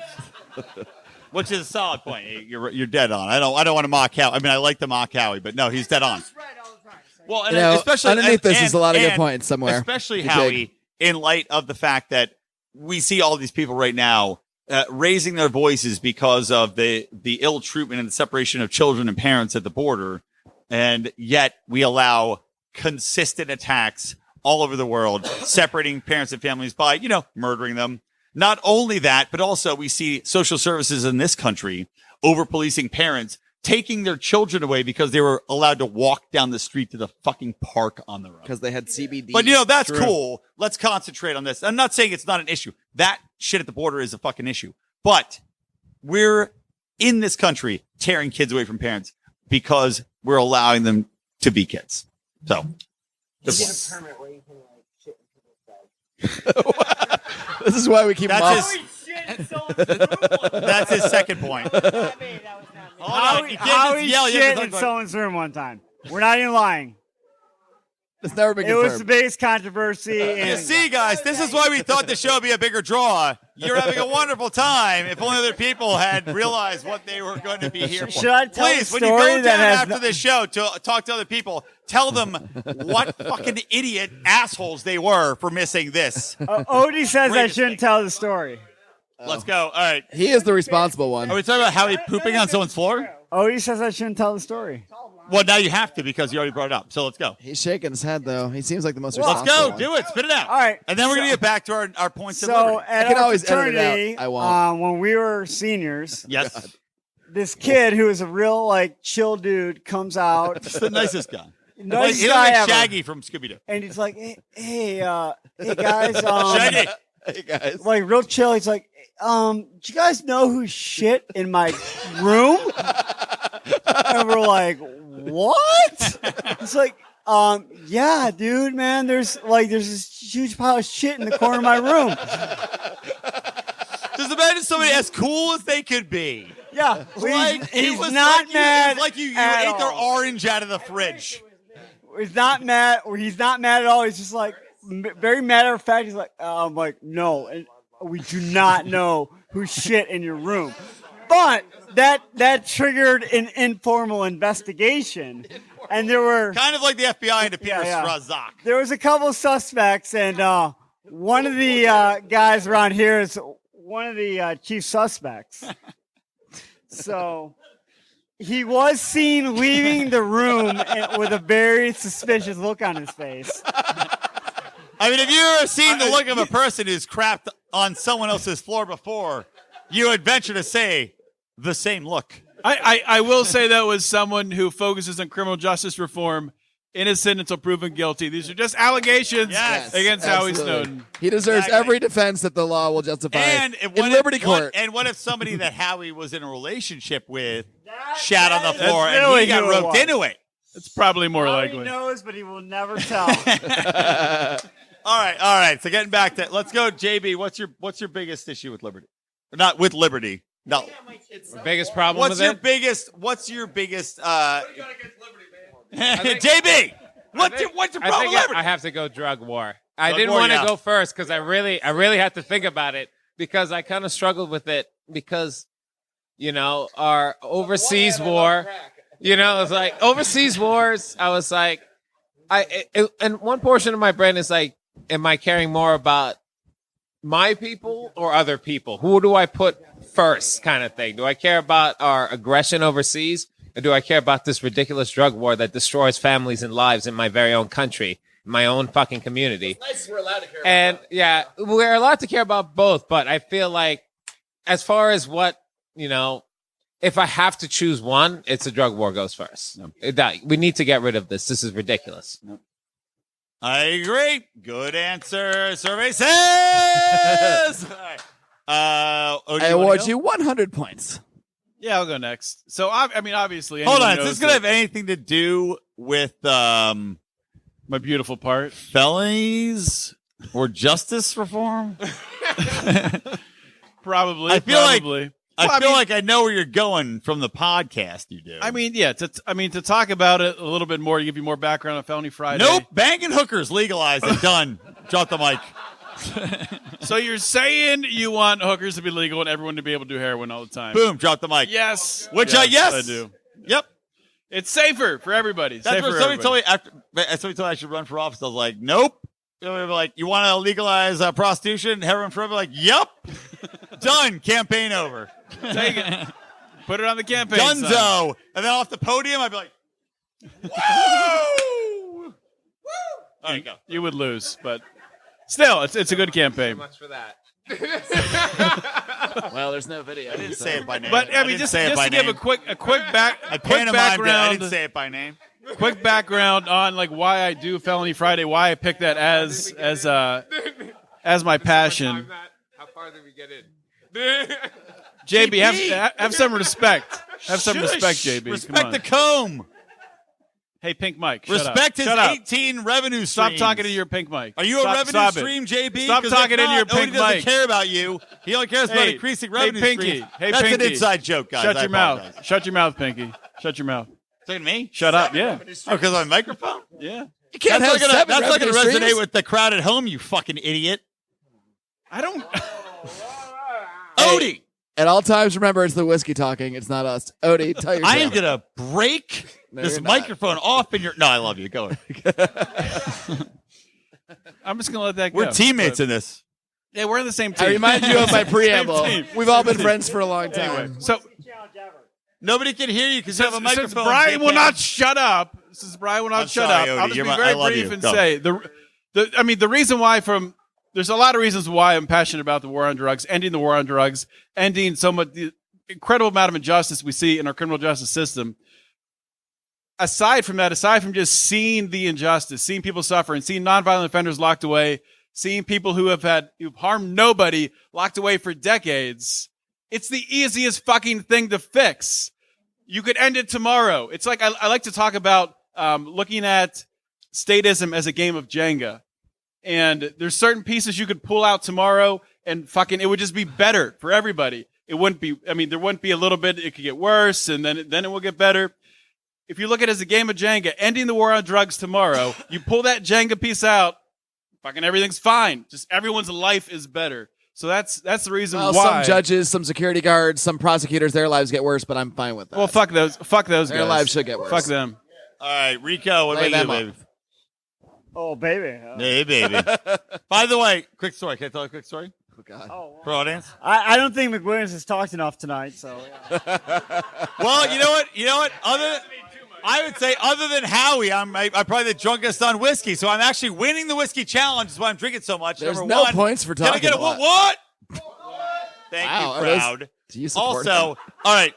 which is a solid point. You're dead on. I don't want to mock Howie. I mean, I like to mock Howie, but no, he's dead on. Well, and especially underneath this is a lot of good points somewhere. Especially You Howie, dig. in light of the fact that we see all these people right now raising their voices because of the ill treatment and the separation of children and parents at the border, and yet we allow consistent attacks all over the world, separating parents and families by, murdering them. Not only that, but also we see social services in this country over policing parents, taking their children away because they were allowed to walk down the street to the fucking park on their own. Because they had CBD. But, that's cool. Let's concentrate on this. I'm not saying it's not an issue. That shit at the border is a fucking issue. But we're in this country tearing kids away from parents because we're allowing them to be kids. So. Get a permit where you can shit in people's bags. This is why we keep them off. That's his second point. Howie shit in someone's room one time. We're not even lying. It's never been It confirmed. was the biggest controversy. You see, guys, this is why we thought the show would be a bigger draw. You're having a wonderful time. If only other people had realized what they were going to be here for. Should I tell Please, the when you go story down that has after this show to talk to other people, tell them what fucking idiot assholes they were for missing this. Odie says I shouldn't tell the story. Let's go. All right. He is the responsible one. Are we talking about Howie pooping on someone's floor? Odie says I shouldn't tell the story. Well, now you have to because you already brought it up. So let's go. He's shaking his head, though. He seems like the most Let's responsible go. one. Do it. Spit it out. All right. And then we're going to get back to our points of So liberty. at I can our always edit it out. fraternity, I won't. when we were seniors, Yes. this kid who is a real chill dude comes out. It's the nicest guy. Nicest He guy looks like ever. Shaggy from Scooby-Doo. And he's like, hey guys, Shaggy. Hey, guys. real chill. He's like, do you guys know who shit in my room? And we're like, what? It's like, yeah, dude, man, there's this huge pile of shit in the corner of my room. Just imagine somebody as cool as they could be. Yeah. He's not mad. It was like you at ate their all. orange out of the fridge. He's not mad, or he's not mad at all. He's just like, very matter of fact. He's like, I'm like, no, and we do not know who shit in your room. But that triggered an informal investigation, and there were kind of like the FBI into Peter Strazak. There was a couple of suspects, and one of the guys around here is one of the chief suspects. So he was seen leaving the room with a very suspicious look on his face. I mean, have you ever seen the look of a person who's crapped on someone else's floor before? You would venture to say the same look. I will say that was someone who focuses on criminal justice reform, innocent until proven guilty. These are just allegations against Howie Snowden. He deserves every defense that the law will justify in Liberty Court. And what if somebody that Howie was in a relationship with shat on the floor and he got roped into it? It's probably more likely. He knows, but he will never tell. All right. So getting back to, let's go, JB. What's your biggest issue with Liberty? Not with Liberty. No. The biggest problem What's your it? biggest? JB, what's your problem with Liberty? I have to go drug war. I didn't want to go first because I really had to think about it because I kind of struggled with it because, our overseas war, it's like overseas wars. I was like, and one portion of my brain is like, am I caring more about my people or other people? Who do I put first kind of thing? Do I care about our aggression overseas? Or do I care about this ridiculous drug war that destroys families and lives in my very own country, my own fucking community? It's nice we're allowed to care about both. We're allowed to care about both, but I feel like as far as what, if I have to choose one, it's the drug war goes first. We need to get rid of this. This is ridiculous. I agree. Good answer. Survey says. All right. I award you 100 points. Yeah, I'll go next. So, obviously. Hold on. Is this going to have anything to do with my beautiful part? Felonies or justice reform? Probably. I feel like I know where you're going from the podcast you do. I mean, yeah. To talk about it a little bit more, to give you more background on Felony Friday. Nope. Banging hookers legalized and done. Drop the mic. So you're saying you want hookers to be legal and everyone to be able to do heroin all the time? Boom, drop the mic. Yes. Yes, I do. Yep. It's safer for everybody. That's what somebody told me somebody told me I should run for office. I was like, nope. They were like, you want to legalize prostitution, heroin forever? Like, yep. Done. Campaign over. Take it. Put it on the campaign Dunzo. sign. And then off the podium, I'd be like, whoa. Woo. All right, go. You would lose, but still, it's a good campaign. Much for that. Well, there's no video. I didn't say it by name. But just to give a quick background. I didn't say it by name. Quick background on like why I do Felony Friday, why I picked that as my passion. How far did we get in? JB, have some respect. Have some respect, JB. Respect the comb. Hey, Pink Mike. Respect his 18 revenue streams. Stop talking to your Pink Mike. Are you a revenue stream, JB? Stop talking into your Pink Mike. He doesn't care about you. He only cares about increasing revenue streams. That's an inside joke, guys. Shut your mouth. Shut your mouth, Pinky. Shut your mouth. Talking to me? Shut up. Yeah. Oh, because of my microphone? Yeah. You can't have that's not going to resonate with the crowd at home, you fucking idiot. I don't. Odie. At all times, remember, it's the whiskey talking. It's not us. Odie, tell your I am going to break this microphone off in your... No, I love you. Go ahead. I'm just going to let that go. We're teammates in this. Yeah, we're in the same team. I remind you of my preamble. We've all been friends for a long time. Anyway, so nobody can hear you because you have a microphone. Since Brian will not shut up. I'll just be very brief and say the reason why there's a lot of reasons why I'm passionate about the war on drugs, ending the war on drugs, ending the incredible amount of injustice we see in our criminal justice system. Aside from just seeing the injustice, seeing people suffer, and seeing nonviolent offenders locked away, seeing people who've harmed nobody locked away for decades, it's the easiest fucking thing to fix. You could end it tomorrow. It's like I like to talk about looking at statism as a game of Jenga. And there's certain pieces you could pull out tomorrow and it would just be better for everybody. It wouldn't be, there wouldn't be a little bit, it could get worse and then it will get better. If you look at it as a game of Jenga, ending the war on drugs tomorrow, you pull that Jenga piece out, fucking everything's fine. Just everyone's life is better. So that's the reason Well, why. some judges, some security guards, some prosecutors, their lives get worse, but I'm fine with that. Well, fuck those guys. Their lives should get worse. Fuck them. All right, Rico, what Lay about you, them baby? Oh, baby. Hey, baby. By the way, quick story. Can I tell you a quick story? Oh, God. For audience? I don't think McWilliams has talked enough tonight, so. Yeah. Well, you know what? I would say other than Howie, I'm probably the drunkest on whiskey, so I'm actually winning the whiskey challenge. That's why I'm drinking so much. There's Number no one, points for talking Can I get a a lot. what? Thank Wow, you, crowd. Do you support Also, him? all right,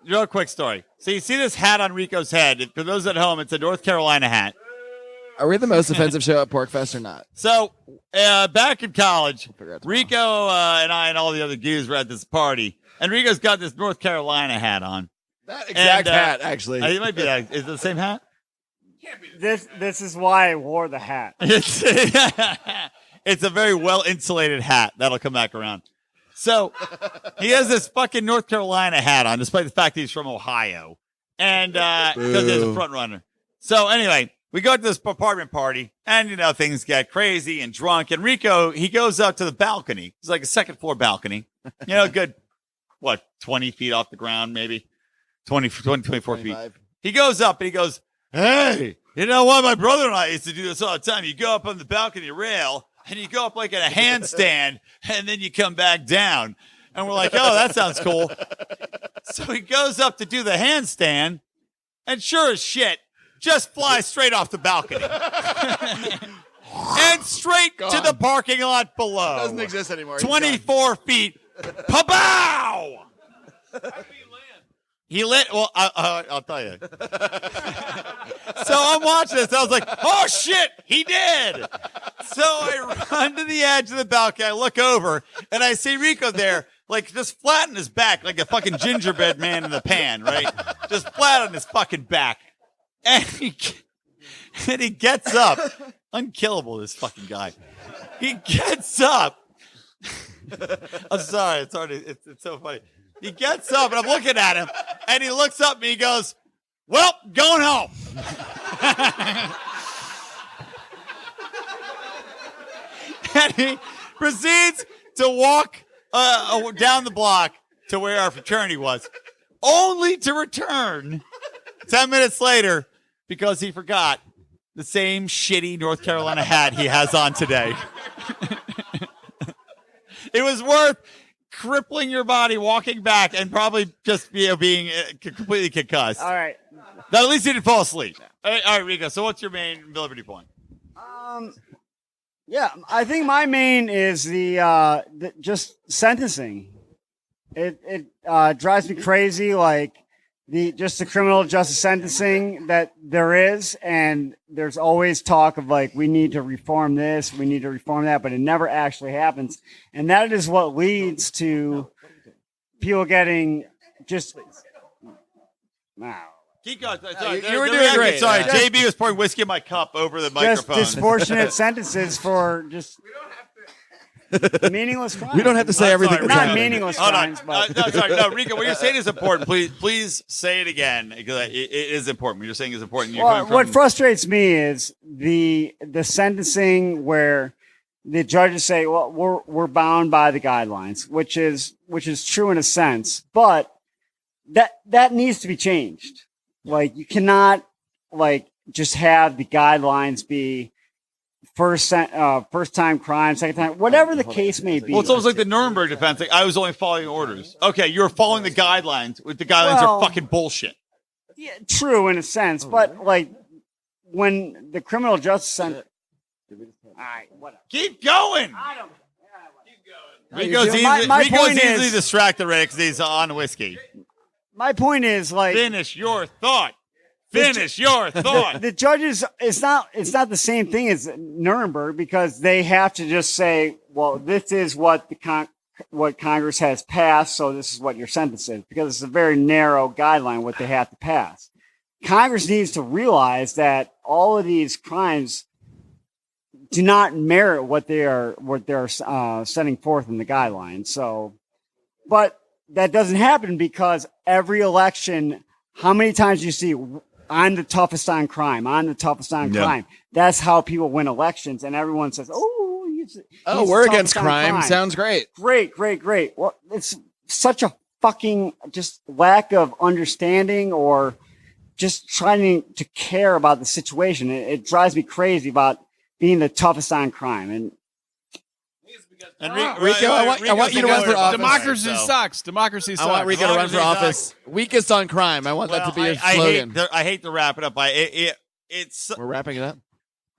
real quick story. So you see this hat on Rico's head. For those at home, it's a North Carolina hat. Are we the most offensive show at PorcFest or not? So back in college, figure out Rico and I and all the other dudes were at this party, and Rico's got this North Carolina hat on. That exact hat, actually. It might be that. Is it the same hat? This is why I wore the hat. It's a very well insulated hat. That'll come back around. So he has this fucking North Carolina hat on, despite the fact that he's from Ohio, and because he's a front runner. So anyway, we go to this apartment party, and things get crazy and drunk. And Rico, he goes up to the balcony. It's like a second floor balcony. Good, 20 feet off the ground, maybe 24 feet. He goes up and he goes, "Hey, you know what? My brother and I used to do this all the time. You go up on the balcony rail, and you go up like in a handstand, and then you come back down." And we're like, "Oh, that sounds cool." So he goes up to do the handstand, and sure as shit, just flies straight off the balcony. And straight to the parking lot below. Doesn't exist anymore. 24 feet. Pa-bow! He lit. Well, I'll tell you. So I'm watching this. I was like, "Oh shit, he did!" So I run to the edge of the balcony. I look over and I see Rico there, like just flat on his back, like a fucking gingerbread man in the pan, right? Just flat on his fucking back. And he gets up. Unkillable, this fucking guy. He gets up. I'm sorry. It's so funny. He gets up, and I'm looking at him, and he looks up, and he goes, "Well, going home." And he proceeds to walk down the block to where our fraternity was, only to return 10 minutes later because he forgot the same shitty North Carolina hat he has on today. It was worth crippling your body, walking back, and probably just being completely concussed. All right. That at least he didn't fall asleep. All right, Rico. So what's your main liberty point? Yeah, I think my main is the just sentencing. It drives me crazy, like the criminal justice sentencing that there is, and there's always talk of like we need to reform this, we need to reform that, but it never actually happens, and that is what leads to people getting just. Wow. Keep going. Sorry, you were doing great. Sorry, Yeah. JB was pouring whiskey in my cup over the Just microphone. disproportionate sentences for just meaningless crimes. We don't have to say everything. sorry, we're Not saying. meaningless Hold crimes, on. but No, Rico, what you're saying is important. Please say it again because it is important. What you're saying is important. You're well, coming what from- frustrates me is the sentencing where the judges say, "Well, we're bound by the guidelines," which is true in a sense, but that needs to be changed. Like you cannot just have the guidelines be first time crime, second time, whatever the case may be. Well, it's almost like the Nuremberg defense. Like, I was only following orders. Okay, you're following the guidelines. The guidelines are fucking bullshit. Yeah, true in a sense, but like when the criminal justice center. All right, whatever. Keep going. Rico's My Rico's point easily is- distracted right because he's on whiskey. My point is like Finish your thought. Finish your thought. the judges. It's not the same thing as Nuremberg because they have to just say, well, this is what what Congress has passed, so this is what your sentence is, because it's a very narrow guideline what they have to pass. Congress needs to realize that all of these crimes do not merit what they're setting forth in the guidelines. So, but that doesn't happen because every election, how many times do you see I'm the toughest on crime. I'm the toughest on crime. That's how people win elections. And everyone says, oh, he's we're against crime. Sounds great. Great. Well, it's such a fucking just lack of understanding or just trying to care about the situation. It drives me crazy about being the toughest on crime. And Rico, I want you to run for office. Democracy sucks. Democracy sucks. I want Rico to run for office. Weakest on crime. I want that to be your slogan. I hate to wrap it up. We're wrapping it up?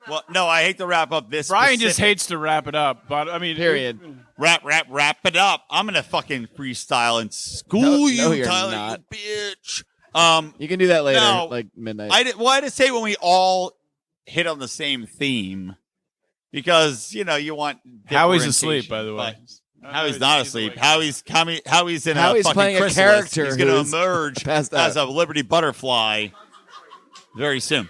Well, no, I hate to wrap up this. Brian just hates to wrap it up, but I mean, period. Wrap it up. I'm gonna fucking freestyle and school you, you're Tyler, not. you bitch. You can do that later, no, like midnight. I just say when we all hit on the same theme, because you want. Howie's asleep, by the way. Howie's not asleep. Howie's in Howie's a fucking playing chrysalis. a character. He's going to emerge as a Liberty butterfly very soon.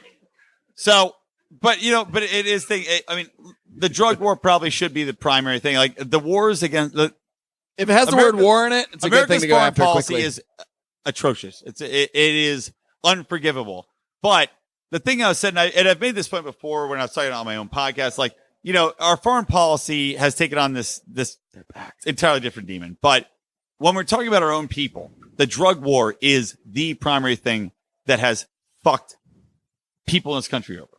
So, but it is thing. I mean, the drug war probably should be the primary thing. Like the wars against the. If it has the word war in it, it's a good thing to go after policy quickly. Is atrocious. It is unforgivable. But the thing I was saying, and I've made this point before when I was talking on my own podcast, like. Our foreign policy has taken on this entirely different demon. But when we're talking about our own people, the drug war is the primary thing that has fucked people in this country over.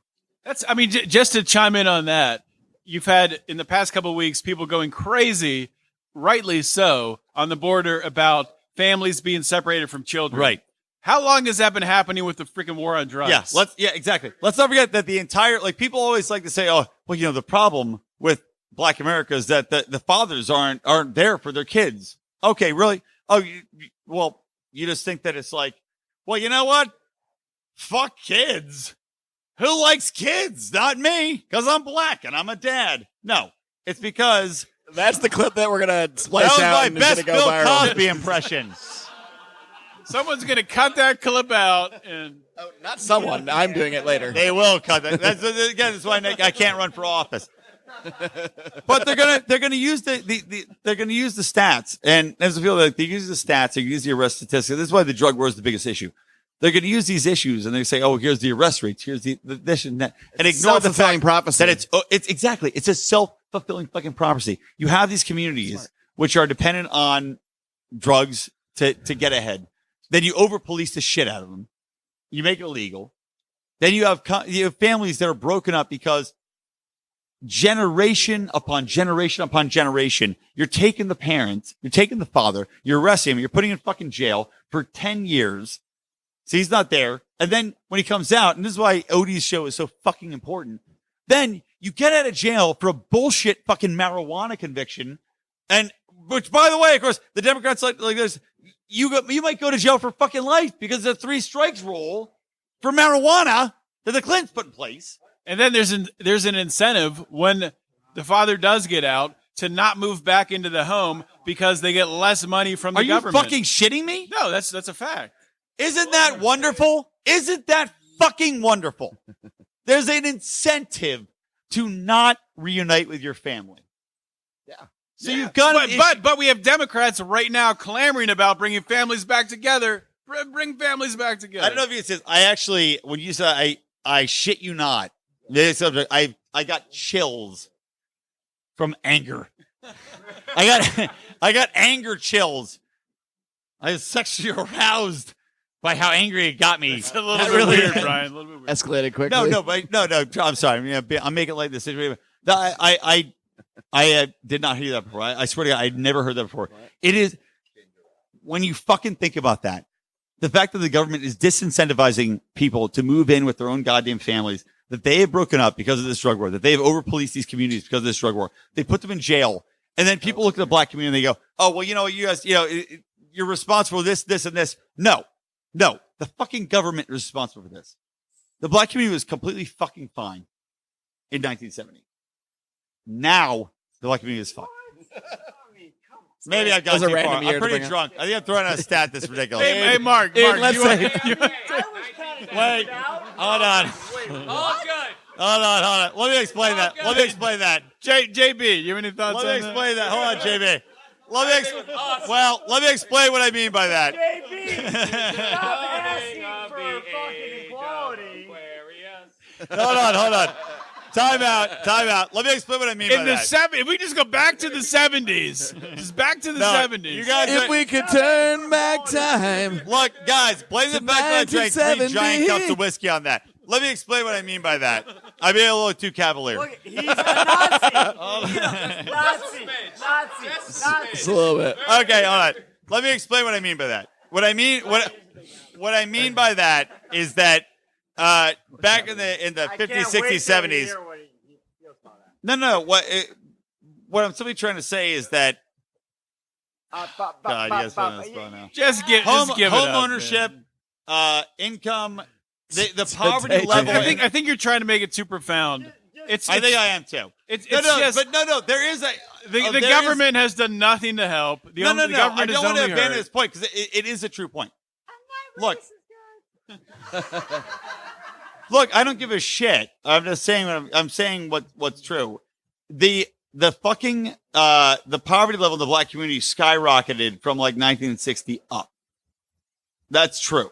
Just to chime in on that, you've had in the past couple of weeks people going crazy, rightly so, on the border about families being separated from children. Right. How long has that been happening with the freaking war on drugs? Yeah, exactly. Let's not forget that the entire, people always like to say, oh, well, the problem with Black America is that the fathers aren't there for their kids. Okay, really? Oh, you just think that it's like, well, you know what? Fuck kids. Who likes kids? Not me, because I'm black and I'm a dad. No, it's because that's the clip that we're gonna splice out. That was my best Bill Cosby impression. Someone's going to cut that clip out. And not someone. I'm doing it later. They will cut that. That's why I can't run for office. But they're gonna use the stats, and as I feel like they use the stats, they use the arrest statistics. This is why the drug war is the biggest issue. They're going to use these issues, and they say, "Oh, here's the arrest rates. Here's the this and that," and ignore the fact prophecy. that it's a self-fulfilling fucking prophecy. You have these communities which are dependent on drugs to get ahead. Then you over-police the shit out of them. You make it illegal. Then you have families that are broken up because generation upon generation upon generation, you're taking the parents, you're taking the father, you're arresting him, you're putting him in fucking jail for 10 years. So he's not there. And then when he comes out, and this is why Odie's show is so fucking important, then you get out of jail for a bullshit fucking marijuana conviction. And, which by the way, of course, the Democrats like this. You might go to jail for fucking life because of the 3 strikes rule for marijuana that the Clintons put in place. And then there's an incentive when the father does get out to not move back into the home because they get less money from the government. Are you fucking shitting me? No, that's a fact. Isn't that wonderful? Isn't that fucking wonderful? There's an incentive to not reunite with your family. Yeah. So you've got but we have Democrats right now clamoring about bringing families back together. Bring families back together. I don't know if you said I actually when you said I shit you not. I got chills from anger. I got anger chills. I was sexually aroused by how angry it got me. It's a little bit weird, Brian. A little bit weird. Escalated quickly. No. I'm sorry. I'm making light of the situation. I did not hear that before. I swear to God, I'd never heard that before. It is when you fucking think about that, the fact that the government is disincentivizing people to move in with their own goddamn families, that they have broken up because of this drug war, that they have over-policed these communities because of this drug war. They put them in jail. And then people look at the black community and they go, oh, well, you guys, you're responsible for this, and this. No. The fucking government is responsible for this. The black community was completely fucking fine in 1970. Now, the black community is fucked. Maybe I've got too far. I'm pretty drunk. I think I'm throwing out a stat that's ridiculous. Hey, Mark. Let's say. Wait. Hold on. Hold on. Let me explain that. JB, you have any thoughts on that? Let me explain that. Hold on, JB. Let me explain what I mean by that. JB, stop asking for fucking applause. Hold on. Time out. Let me explain what I mean by that. If we just go back to the 70s, just back to the 70s. You guys, If we could turn back time. look, guys, blame the fact that I drank 3 1970. giant cups of whiskey on that. Let me explain what I mean by that. I'm being a little too cavalier. Look, he's a Nazi. Nazi. Just a little bit. Okay, hold on. Let me explain what I mean by that. What I mean by that is that back in the 50s, 60s, 70s. No. What I'm simply trying to say is that God, yes, now. Just give home it up, ownership, income, the poverty potato. level. I think you're trying to make it too profound. I think I am too. No. There is The government has done nothing to help. The government I is don't want to only abandon hurt. this point because it is a true point. Look, I don't give a shit. I'm just saying. I'm saying what's true. The fucking the poverty level in the black community skyrocketed from like 1960 up. That's true.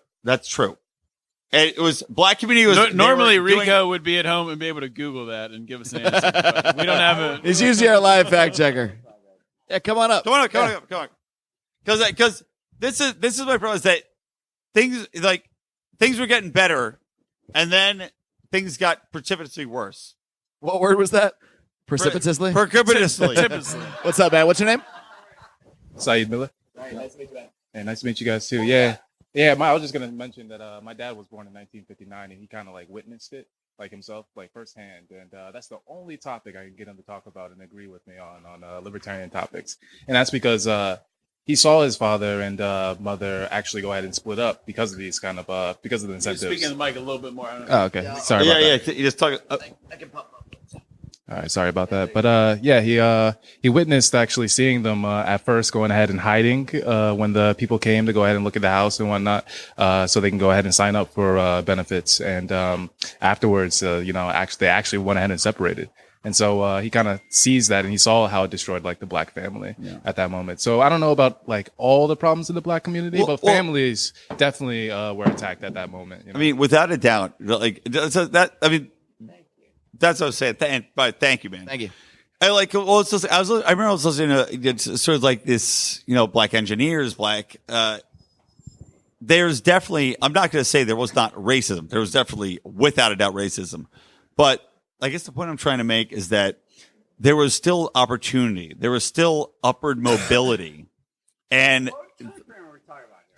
And it was black community was normally Rico would be at home and be able to Google that and give us an answer. But we don't have it. He's usually our live fact checker. Yeah, come on up. Come on. Because this is my problem is that things were getting better, and then things got precipitously worse. What word was that? Precipitously? Precipitously. What's up, man? What's your name? Saeed Miller. Nice to meet you, man. Hey, nice to meet you guys too. Yeah. I was just gonna mention that my dad was born in 1959, and he kind of like witnessed it, like himself, like firsthand. And that's the only topic I can get him to talk about and agree with me on libertarian topics. And that's because he saw his father and mother actually go ahead and split up because of these kind of because of the incentives. Speaking of the mic a little bit more. Oh, okay. Sorry about that. Yeah. You just talk. I can pop up. All right, sorry about that. But he witnessed actually seeing them at first going ahead and hiding when the people came to go ahead and look at the house and whatnot, so they can go ahead and sign up for benefits. And afterwards, they actually went ahead and separated. And so he kind of sees that, and he saw how it destroyed like the black family at that moment. So I don't know about like all the problems in the black community, but families definitely were attacked at that moment. You know? I mean, without a doubt, like that. I mean. That's what I was saying. But thank you, man. Thank you. I remember I was listening to sort of like this, black engineers, there's definitely, I'm not going to say there was not racism. There was definitely, without a doubt, racism. But I guess the point I'm trying to make is that there was still opportunity. There was still upward mobility. And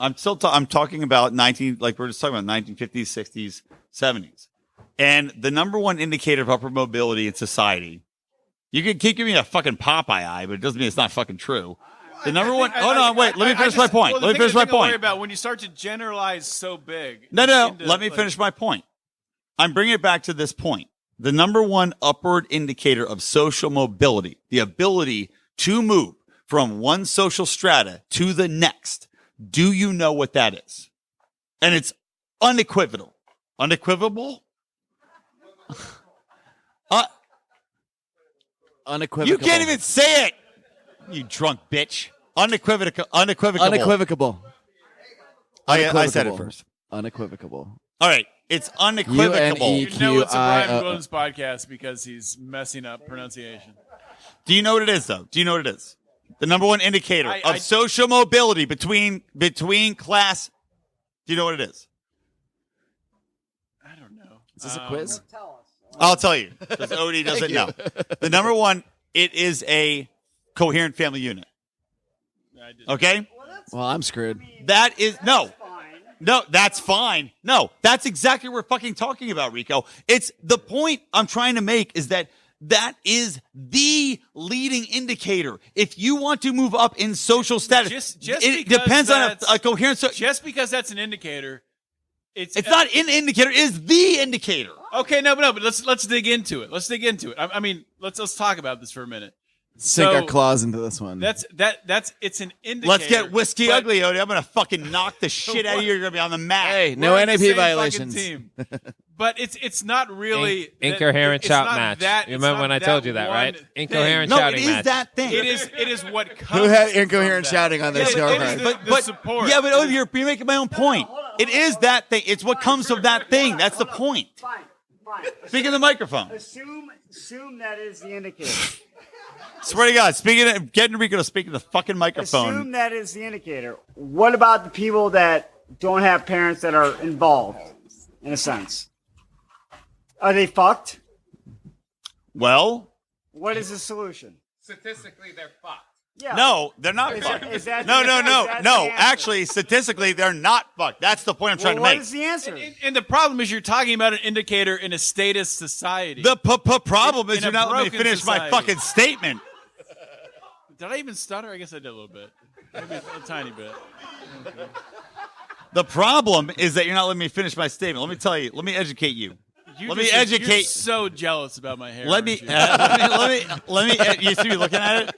I'm talking about we're just talking about 1950s, 60s, 70s. And the number one indicator of upward mobility in society, you can keep giving me a fucking Popeye eye, but it doesn't mean it's not fucking true. The number one. Hold on, wait. Let me finish my point. Let me finish my point. About when you start to generalize so big. No. Let me finish my point. I'm bringing it back to this point. The number one upward indicator of social mobility, the ability to move from one social strata to the next. Do you know what that is? And it's unequivocal. Unequivocal? Unequivocal. You can't even say it, you drunk bitch. Unequivocal. Unequivocable. I said it first. Unequivocable. All right. It's unequivocable. You know it's a Brian Williams podcast because he's messing up pronunciation. Do you know what it is, though? Do you know what it is? The number one indicator of social mobility between class. Do you know what it is? I don't know. Is this a quiz? I'll tell you, because Odie doesn't know. The number one, it is a coherent family unit. Okay? Well, I'm screwed. That is, no, that's fine. No, that's exactly what we're fucking talking about, Rico. It's the point I'm trying to make is that is the leading indicator. If you want to move up in social status, it depends on a coherent. Just because that's an indicator, it's not an indicator. It is the indicator. Okay, no, but let's dig into it. I mean, let's talk about this for a minute. Sink our claws into this one. It's an indicator. Let's get whiskey ugly, Odie. I'm gonna fucking knock the shit out of you. You're gonna be on the mat. Hey, no NAP violations. But it's not really incoherent shout match. You remember when I told you that, right? Incoherent shouting match. No, it is that thing. It is what comes. Who had incoherent shouting on their scorecard? But support. Yeah, but Odie, you're making my own point. It is that thing. It's what comes from that thing. That's the point. Fine. Fine. Speak in the microphone. Assume that is the indicator. Swear to God, speaking of getting Rico to speak in the fucking microphone. Assume that is the indicator. What about the people that don't have parents that are involved, in a sense? Are they fucked? Well, what is the solution? Statistically, they're fucked. Yeah. No, they're not fucked. No. Actually, statistically, they're not fucked. That's the point I'm trying to make. What is the answer? And the problem is you're talking about an indicator in a statist society. The problem is you're not letting me finish my fucking statement. Did I even stutter? I guess I did a little bit. Maybe a tiny bit. Okay. The problem is that you're not letting me finish my statement. Let me tell you. Let me educate you. You're so jealous about my hair. Let me. You see me looking at it?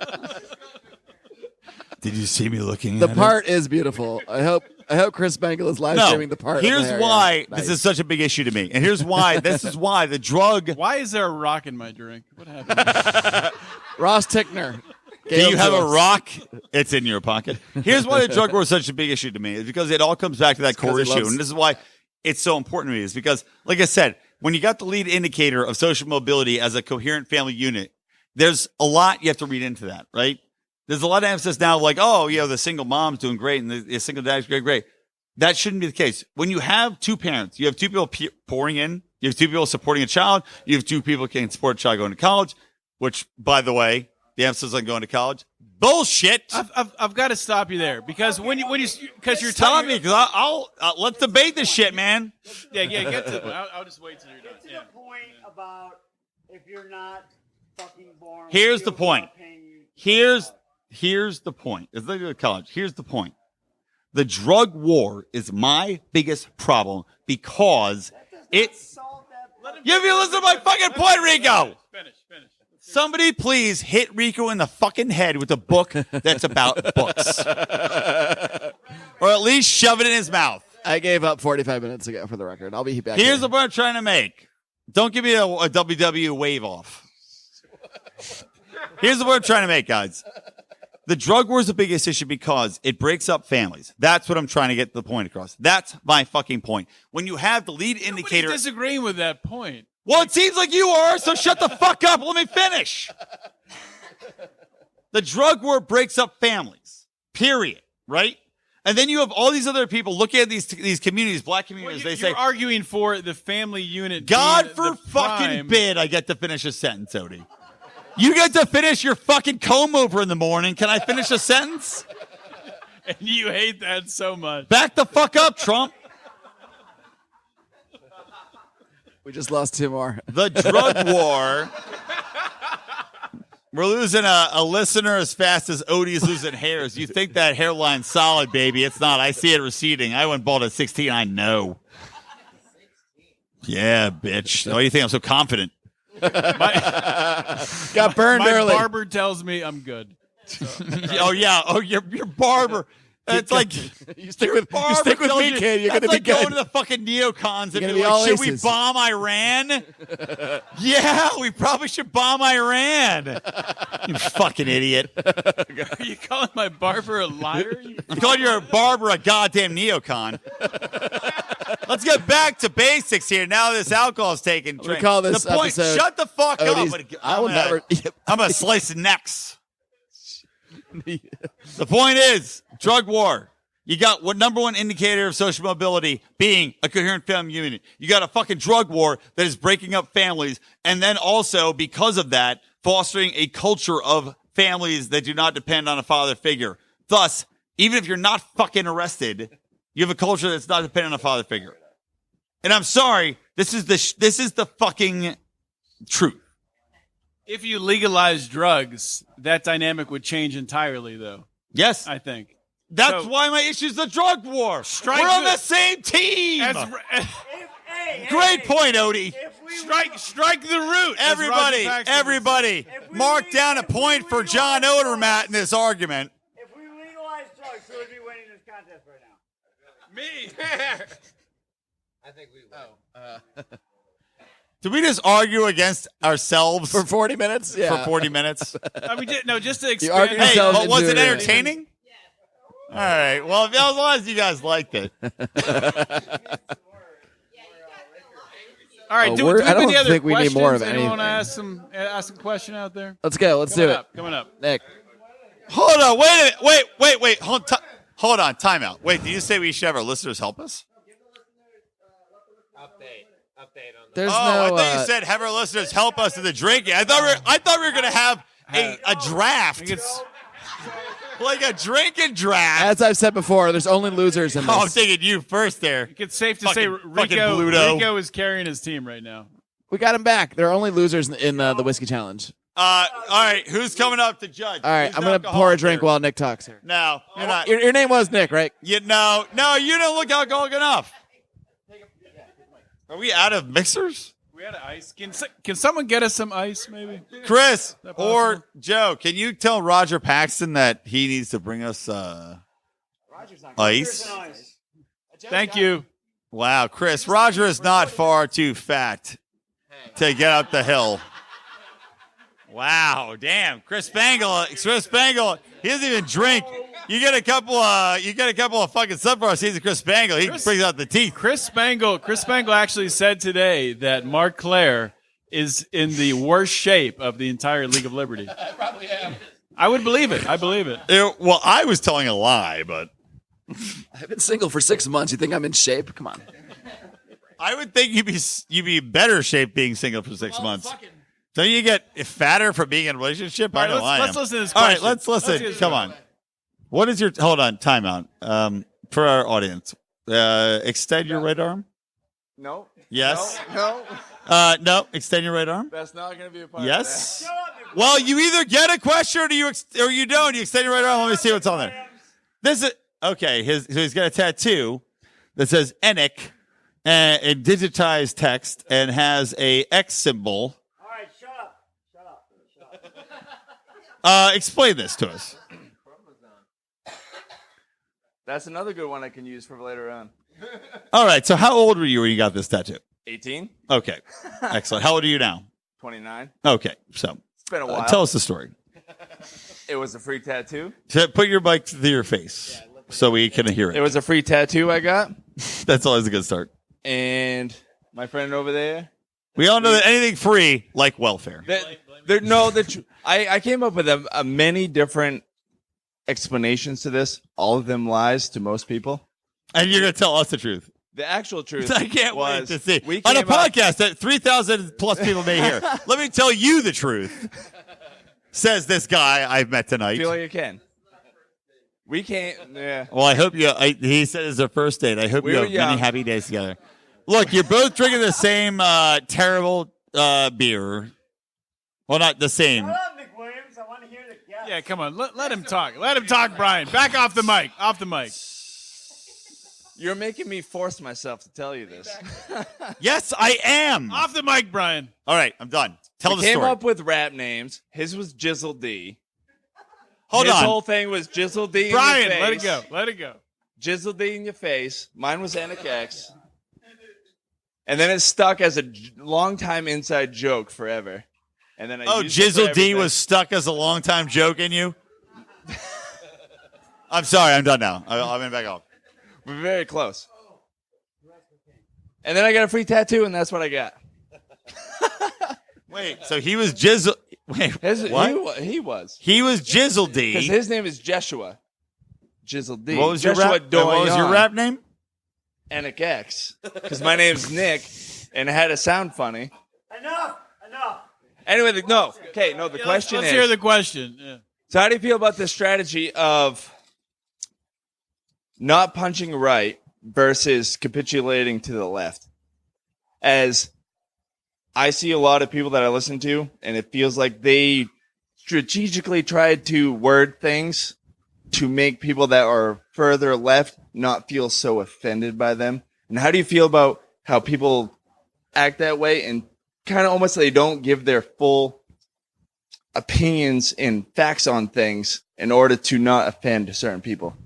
Did you see me looking at it? The part is beautiful. I hope Chris Bangle is live streaming the part. Here's why this is such a big issue to me. And here's why. This is why the drug. Why is there a rock in my drink? What happened? Ross Tickner. Do you have a rock? It's in your pocket. Here's why the drug war is such a big issue to me. Is because it all comes back to that core issue. And this is why it's so important to me. Is because, like I said, when you got the lead indicator of social mobility as a coherent family unit, there's a lot you have to read into that, right? There's a lot of emphasis now, like, oh, the single mom's doing great and the single dad's great. That shouldn't be the case. When you have two parents, you have two people pouring in, you have two people supporting a child, you have two people who can support a child going to college, which, by the way, the emphasis on going to college, bullshit. I've got to stop you there because when you because you're telling me because I'll let's debate this shit, man. Yeah, get to the point. I'll just wait till you're done. Get to the point about if you're not fucking born. Here's the point. Here's the point. It's like college. Here's the point. The drug war is my biggest problem because it's. You have to listen to my fucking point, Rico. Finish. Somebody please hit Rico in the fucking head with a book that's about books. Or at least shove it in his mouth. I gave up 45 minutes ago for the record. I'll be back. Here's the point I'm trying to make. Don't give me a WW wave off. Here's the point I'm trying to make, guys. The drug war is the biggest issue because it breaks up families. That's what I'm trying to get the point across. That's my fucking point. When you have the lead indicator. Nobody's disagreeing with that point. Well, it seems like you are, so shut the fuck up. Let me finish. The drug war breaks up families, period, right? And then you have all these other people looking at these communities, black communities. They say, you're arguing for the family unit. God for fucking bid, I get to finish a sentence, Odie. You get to finish your fucking comb over in the morning. Can I finish a sentence? And you hate that so much. Back the fuck up, Trump. We just lost two more. The drug war. We're losing a listener as fast as Odie's losing hairs. You think that hairline's solid, baby. It's not. I see it receding. I went bald at 16. I know. Yeah, bitch. Why do you think I'm so confident? Got burned early. My barber tells me I'm good. So, Oh, yeah. Oh, your barber. It's like you stick with me, kid. You're gonna be like good. Going to the fucking neocons and You're be gonna be all like, should we aces." bomb Iran? Yeah, we probably should bomb Iran. You fucking idiot. are you calling my barber a liar? I'm calling your barber a goddamn neocon. Let's get back to basics here. Now this alcohol's taken. We call this the point. episode Shut the fuck Odie's- up. I'm gonna slice necks. The point is, drug war. You got what number one indicator of social mobility being a coherent family unit. You got a fucking drug war that is breaking up families. And then also, because of that, fostering a culture of families that do not depend on a father figure. Thus, even if you're not fucking arrested, you have a culture that's not dependent on a father figure. And I'm sorry, this is the fucking truth. If you legalize drugs, that dynamic would change entirely, though. Yes. I think. That's why my issue is the drug war. We're on the same team. Great point, Odie. Strike the root. Everybody. Mark down a point for John Odermatt in this argument. If we legalize drugs, who would be winning this contest right now? Me. I think we will. Did we just argue against ourselves for 40 minutes? Yeah. For 40 minutes? I mean, just to expand. Hey, but was it entertaining? All right. Well, as long as you guys liked it. All right, Oh, do we have I don't any other think we need more of questions? Anyone anything. want to ask some question out there? Let's go. Let's do it. Coming up. Nick. Hold on. Wait a minute. Wait. Hold on. Time out. Wait, did you say we should have our listeners help us? Update on that. There's I no. thought you said have our listeners help us in the drinking. I thought we were going to have a draft. Like a drinking draft. As I've said before, there's only losers in this. Oh, I'm taking you first there. It's safe to Fucking say Bluto. Rico is carrying his team right now. We got him back. There are only losers in the whiskey challenge. All right, who's coming up to judge? All right, Who's I'm going to pour a drink while Nick talks here. No, you're not. Your name was Nick, right? No, you don't look alcoholic enough. Are we out of mixers? We had ice. Can someone get us some ice, maybe? Chris or Joe, can you tell Roger Paxton that he needs to bring us ice? Thank you. Wow, Chris, Roger is not far too fat to get up the hill. Wow, damn, Chris Spangle, he doesn't even drink. You get a couple of fucking sunflower seeds of Chris Spangle. He brings out the teeth. Chris Spangle actually said today that Marc Clair is in the worst shape of the entire League of Liberty. I probably am. I would believe it. I believe it. Well, I was telling a lie, but I've been single for 6 months. You think I'm in shape? Come on. I would think you'd be in better shape being single for 6 months. Don't you get fatter for being in a relationship? All right, I know I am. let's listen to this All question. right, let's listen. Come on. What is your hold on, time out. For our audience. Extend your right arm. No. Yes. No. No, extend your right arm. That's not going to be a part Yes. of that. Well, you either get a question or you don't. You extend your right arm. Let me see what's on there. This is okay. So he's got a tattoo that says Enoch in digitized text and has a X symbol. All right, shut up. Explain this to us. That's another good one I can use for later on. All right. So how old were you when you got this tattoo? 18. Okay. Excellent. How old are you now? 29. Okay. So It's been a while. tell us the story. It was a free tattoo. So put your mic to your face so we can hear it. It was a free tattoo I got. That's always a good start. And my friend over there. We all know that anything free, like welfare. I came up with a many different explanations to this. All of them lies to most people. And you're going to tell us the truth. The actual truth I can't wait to see. We On a came up- podcast that 3,000 plus people may hear. Let me tell you the truth. Says this guy I've met tonight. Feel like you can. We can't. Yeah. Well, I hope you. He said it's their first date. I hope We you were have young. many happy days together. Look, you're both drinking the same terrible beer. Well, not the same. Shut up, McWilliams. I want to hear the guess. Yeah, come on. Let him talk. Let him talk, Brian. Back off the mic. Off the mic. You're making me force myself to tell you this. Yes, I am. Off the mic, Brian. All right, I'm done. Tell We the came story. up with rap names. His was Jizzle D. Hold His on. whole thing was Jizzle D in Brian, your face. let it go. Let it go. Jizzle D in your face. Mine was Enoch X. And then it stuck as a long time inside joke forever. And then I used it for Jizzle D everything. was stuck as a long time joke in you? I'm sorry, I'm done now. I'm going to back off. We're very close. And then I got a free tattoo, and that's what I got. Wait, so he was Jizzle. Wait, what? He was. He was Jizzle D. Because his name is Jeshua. Jizzle D. What was your Joshua rap? Rap name? Enoch X. Because my name's Nick, and it had to sound funny. Enough. Anyway, the question Let's is. hear the question. Yeah. So how do you feel about this strategy of not punching right versus capitulating to the left? As I see a lot of people that I listen to, and it feels like they strategically tried to word things to make people that are further left not feel so offended by them. And how do you feel about how people act that way and kind of almost they don't give their full opinions and facts on things in order to not offend certain people?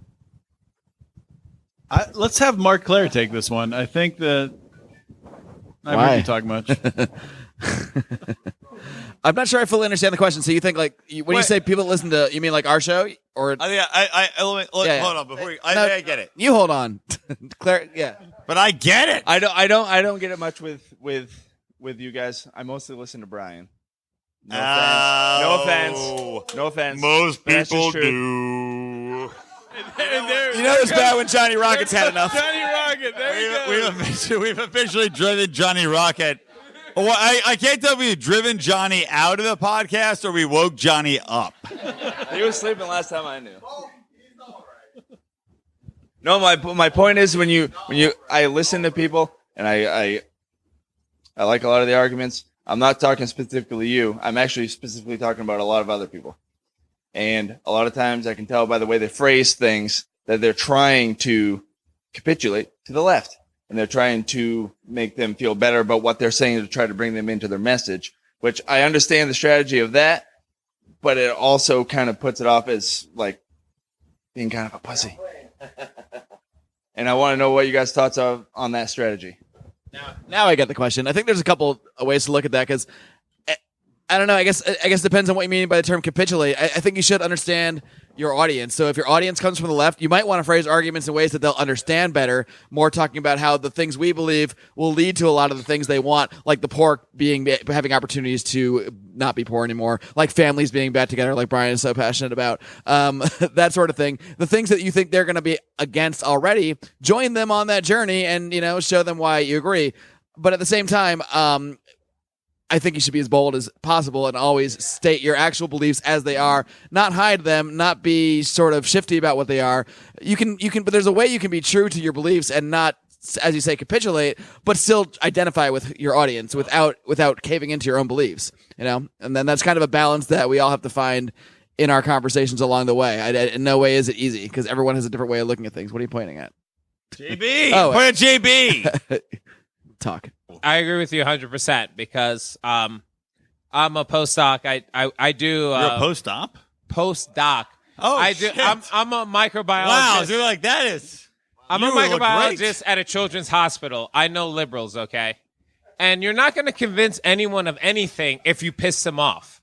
Let's have Marc Clair take this one. I think that I Why? heard you talk much. I'm not sure I fully understand the question. So you think when you say people listen to, you mean like our show or? I Yeah. hold on before No, I get it. You hold on, Claire. Yeah, But I get it. I don't get it much with with you guys. I mostly listen to Brian. No offense. No offense. No offense. Most But that's just people true. do. You know it's bad when Johnny Rocket's had enough. Johnny Rocket, there we go. We've officially driven Johnny Rocket. Well, I can't tell if we've driven Johnny out of the podcast or we woke Johnny up. He was sleeping last time I knew. No, my point is when I listen to people and I like a lot of the arguments. I'm not talking specifically you. I'm actually specifically talking about a lot of other people. And a lot of times I can tell by the way they phrase things that they're trying to capitulate to the left. And they're trying to make them feel better about what they're saying to try to bring them into their message, which I understand the strategy of that, but it also kind of puts it off as like being kind of a pussy. And I want to know what you guys' thoughts are on that strategy. Now I get the question. I think there's a couple of ways to look at that because I don't know. I guess it depends on what you mean by the term capitulate. I think you should understand your audience. So if your audience comes from the left, you might want to phrase arguments in ways that they'll understand better, more talking about how the things we believe will lead to a lot of the things they want, like the poor having opportunities to not be poor anymore, like families being back together, like Brian is so passionate about, that sort of thing. The things that you think they're going to be against already, join them on that journey and, show them why you agree. But at the same time, I think you should be as bold as possible and always state your actual beliefs as they are, not hide them, not be sort of shifty about what they are. You can, but there's a way you can be true to your beliefs and not, as you say, capitulate, but still identify with your audience without caving into your own beliefs, And then that's kind of a balance that we all have to find in our conversations along the way. In no way is it easy because everyone has a different way of looking at things. What are you pointing at? JB. Point at JB. Talk. I agree with you 100% because I'm a postdoc. I do. You're a postdoc? Postdoc. Oh, I do. shit. I'm a microbiologist. Wow, so you're like, that is. I'm a microbiologist at a children's hospital. I know liberals, okay? And you're not going to convince anyone of anything if you piss them off.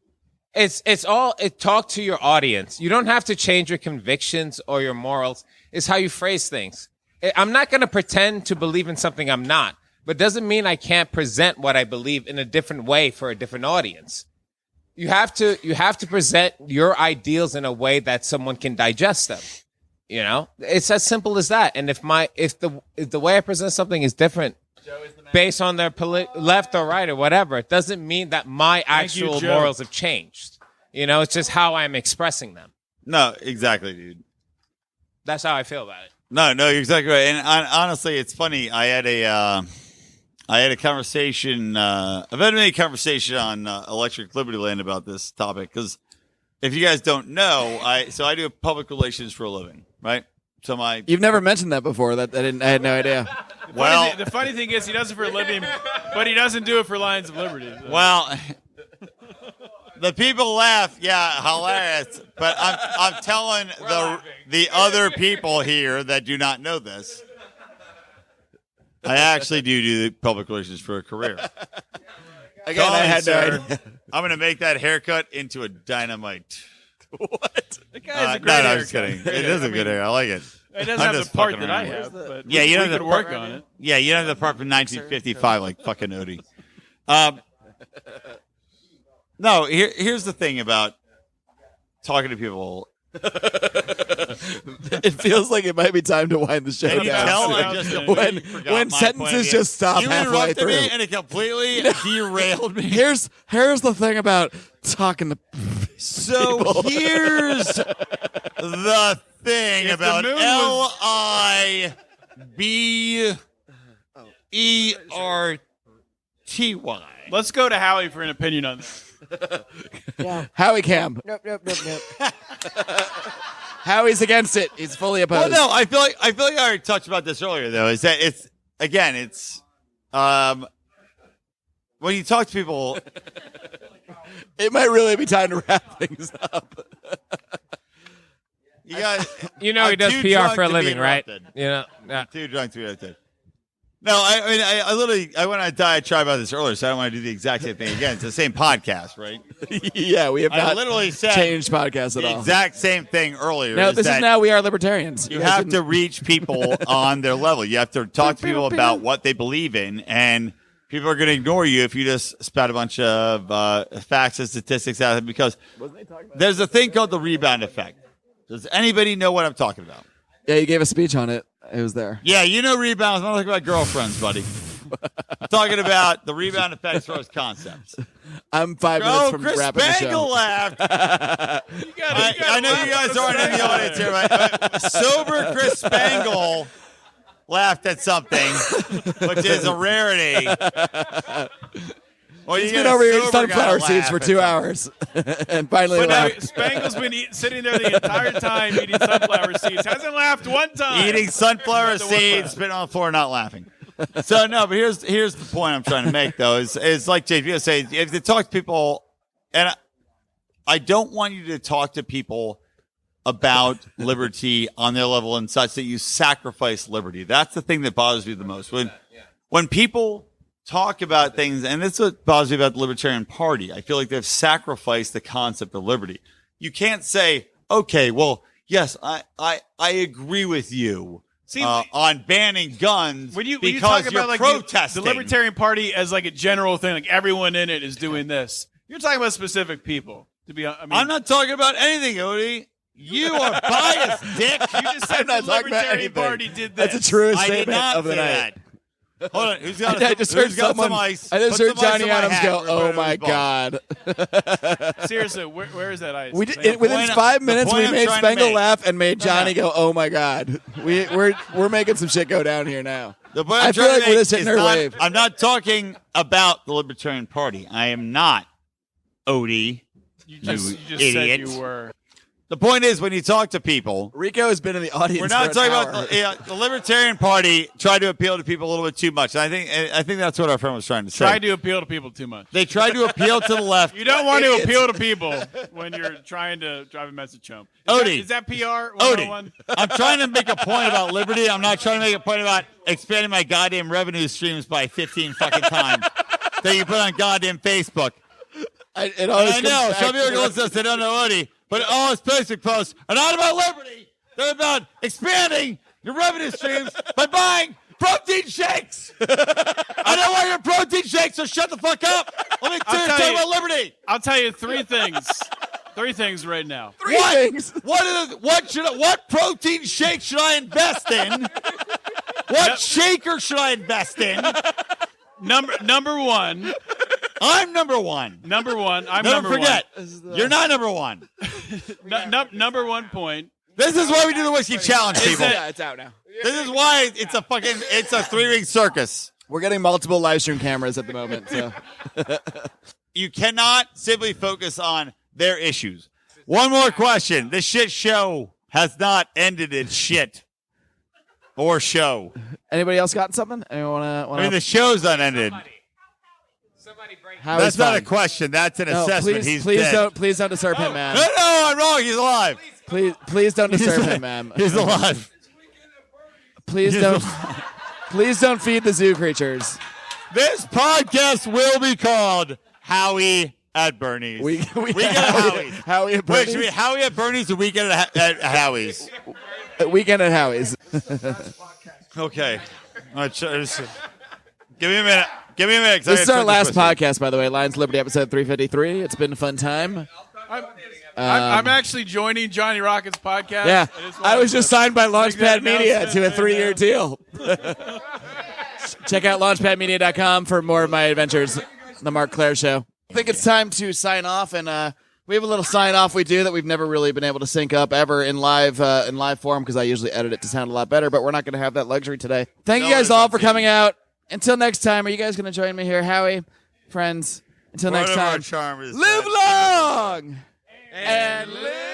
Talk to your audience. You don't have to change your convictions or your morals. It's how you phrase things. I'm not going to pretend to believe in something I'm not. But doesn't mean I can't present what I believe in a different way for a different audience. You have to present your ideals in a way that someone can digest them. It's as simple as that. And if the way I present something is different based on their left or right or whatever, it doesn't mean that my actual morals have changed. It's just how I'm expressing them. No, exactly, dude. That's how I feel about it. No, you're exactly right. And honestly, it's funny. I had a conversation. I've had a conversation on Electric Liberty Land about this topic because if you guys don't know, I do public relations for a living, right? So you've never mentioned that before. I had no idea. The funny thing is, he does it for a living, but he doesn't do it for Lions of Liberty. So. Well, the people laugh, yeah, hilarious. But I'm telling the other people here that do not know this. I actually do the public relations for a career. Again, I had no idea. I'm going to make that haircut into a dynamite. What? The guy's a great haircut. haircut. I'm just kidding. It is a good hair. I like it. It doesn't have the part that I have, but yeah, you we don't have could the work part on it. Yeah, you don't have the part from 1955 like fucking Odie. No, here's the thing about talking to people. It feels like it might be time to wind the show Can you down. tell I just completely forgot when my sentences point of just stop you halfway interrupted through. me and it completely derailed me. Here's the thing about talking to So people. here's the thing If the about moon was- LIBERTY. Let's go to Howie for an opinion on this. Yeah. Howie Cam. Nope. Howie's against it. He's fully Well, opposed. no, I feel like I already touched about this earlier though. Is that it's when you talk to people, it might really be time to wrap things up. you got He does PR for a living, right? Yeah. Too drunk to be interrupted. No, I literally went on a diet try about this earlier, so I don't want to do the exact same thing again. It's the same podcast, right? Yeah, we have I not literally said changed podcasts at the all. exact same thing earlier. No, this is that now We Are Libertarians. You have to reach people on their level. You have to talk to people about what they believe in and people are going to ignore you if you just spout a bunch of facts and statistics out of it, because there's a thing called the rebound effect. Does anybody know what I'm talking about? Yeah, you gave a speech on it. It was there. Yeah, you know rebounds. I'm not talking about girlfriends, buddy. I'm talking about the rebound effect as far as concepts. I'm 5 minutes from Chris wrapping the show. Spangle laughed. I know you guys aren't in the audience here, but sober Chris Spangle laughed at something, which is a rarity. Well, he's been over eating sunflower seeds for 2 hours, and finally laughed. Spangle's been sitting there the entire time eating sunflower seeds. Hasn't laughed one time. Eating sunflower seeds, spitting on the floor, not laughing. So no, but here's the point I'm trying to make though. Is like JP say, if you talk to people, and I don't want you to talk to people about liberty on their level and such that you sacrifice liberty. That's the thing that bothers me the most. When people talk about things, and this is what bothers me about the Libertarian Party, I feel like they've sacrificed the concept of liberty. You can't say, okay, well, yes, I agree with you. On banning guns when you because talk about you're like protesting. The Libertarian Party as like a general thing, like everyone in it is doing this. You're talking about specific people. I'm not talking about anything, Odie. You are biased, dick. You just said the Libertarian Party did this. That's a true I statement did not of the say night. That. Hold on. Who's got I just heard some ice? I just Put heard some ice Johnny in my Adams hat. go, We're "Oh my gonna god!" Seriously, where is that ice? We did, within 5 minutes, we made Spangle laugh and made Johnny go, "Oh my god!" We're making some shit go down here now. I feel like we're just hitting her wave. I'm not talking about the Libertarian Party. I am not, Odie. You just idiot. said you were. The point is, when you talk to people, Rico has been in the audience. We're not for an talking hour. about the Libertarian Party tried to appeal to people a little bit too much. And I think that's what our friend was trying to say. Tried to appeal to people too much. They tried to appeal to the left. You don't want to appeal to people when you're trying to drive a message home. Is that PR 101? Odie, I'm trying to make a point about liberty. I'm not trying to make a point about expanding my goddamn revenue streams by 15 fucking times that you put on goddamn Facebook. I know some people are going to listen to this. They don't know Odie. But all his Facebook posts are not about liberty. They're about expanding your revenue streams by buying protein shakes. I don't want your protein shakes, so shut the fuck up. Let me talk about liberty. I'll tell you three things. Three things right now. Three things. What protein shake should I invest in? What shaker should I invest in? Number one. I'm number one. Number one. I'm Never number forget, one. you're not number one. Number 1 point. This is why we do the whiskey challenge, people. Yeah, it's out now. This is why it's a 3-ring circus. We're getting multiple live stream cameras at the moment. So you cannot simply focus on their issues. One more question. This shit show has not ended its shit. Or show. Anybody else got something? Anyone wanna the show's unended. That's not a question. That's an assessment. He's dead. Please don't disturb him, man. No, I'm wrong. He's alive. Please don't disturb him, man. He's alive. Please don't feed the zoo creatures. This podcast will be called Howie at Bernie's. We get at Howie's. Howie at Bernie's. Wait, should we Howie at Bernie's or Weekend at Howie's? Weekend at Howie's. Okay. All right, give me a minute. This is our last podcast, by the way. Lions Liberty episode 353. It's been a fun time. I'm actually joining Johnny Rocket's podcast. Yeah, I was just signed by Launchpad Media to a 3-year deal. Check out launchpadmedia.com for more of my adventures. The Marc Claire Show. I think it's time to sign off, and we have a little sign off we do that we've never really been able to sync up ever in live form because I usually edit it to sound a lot better, but we're not going to have that luxury today. Thank you guys all for coming out. Until next time, are you guys going to join me here, Howie? Friends, until next time, live long and live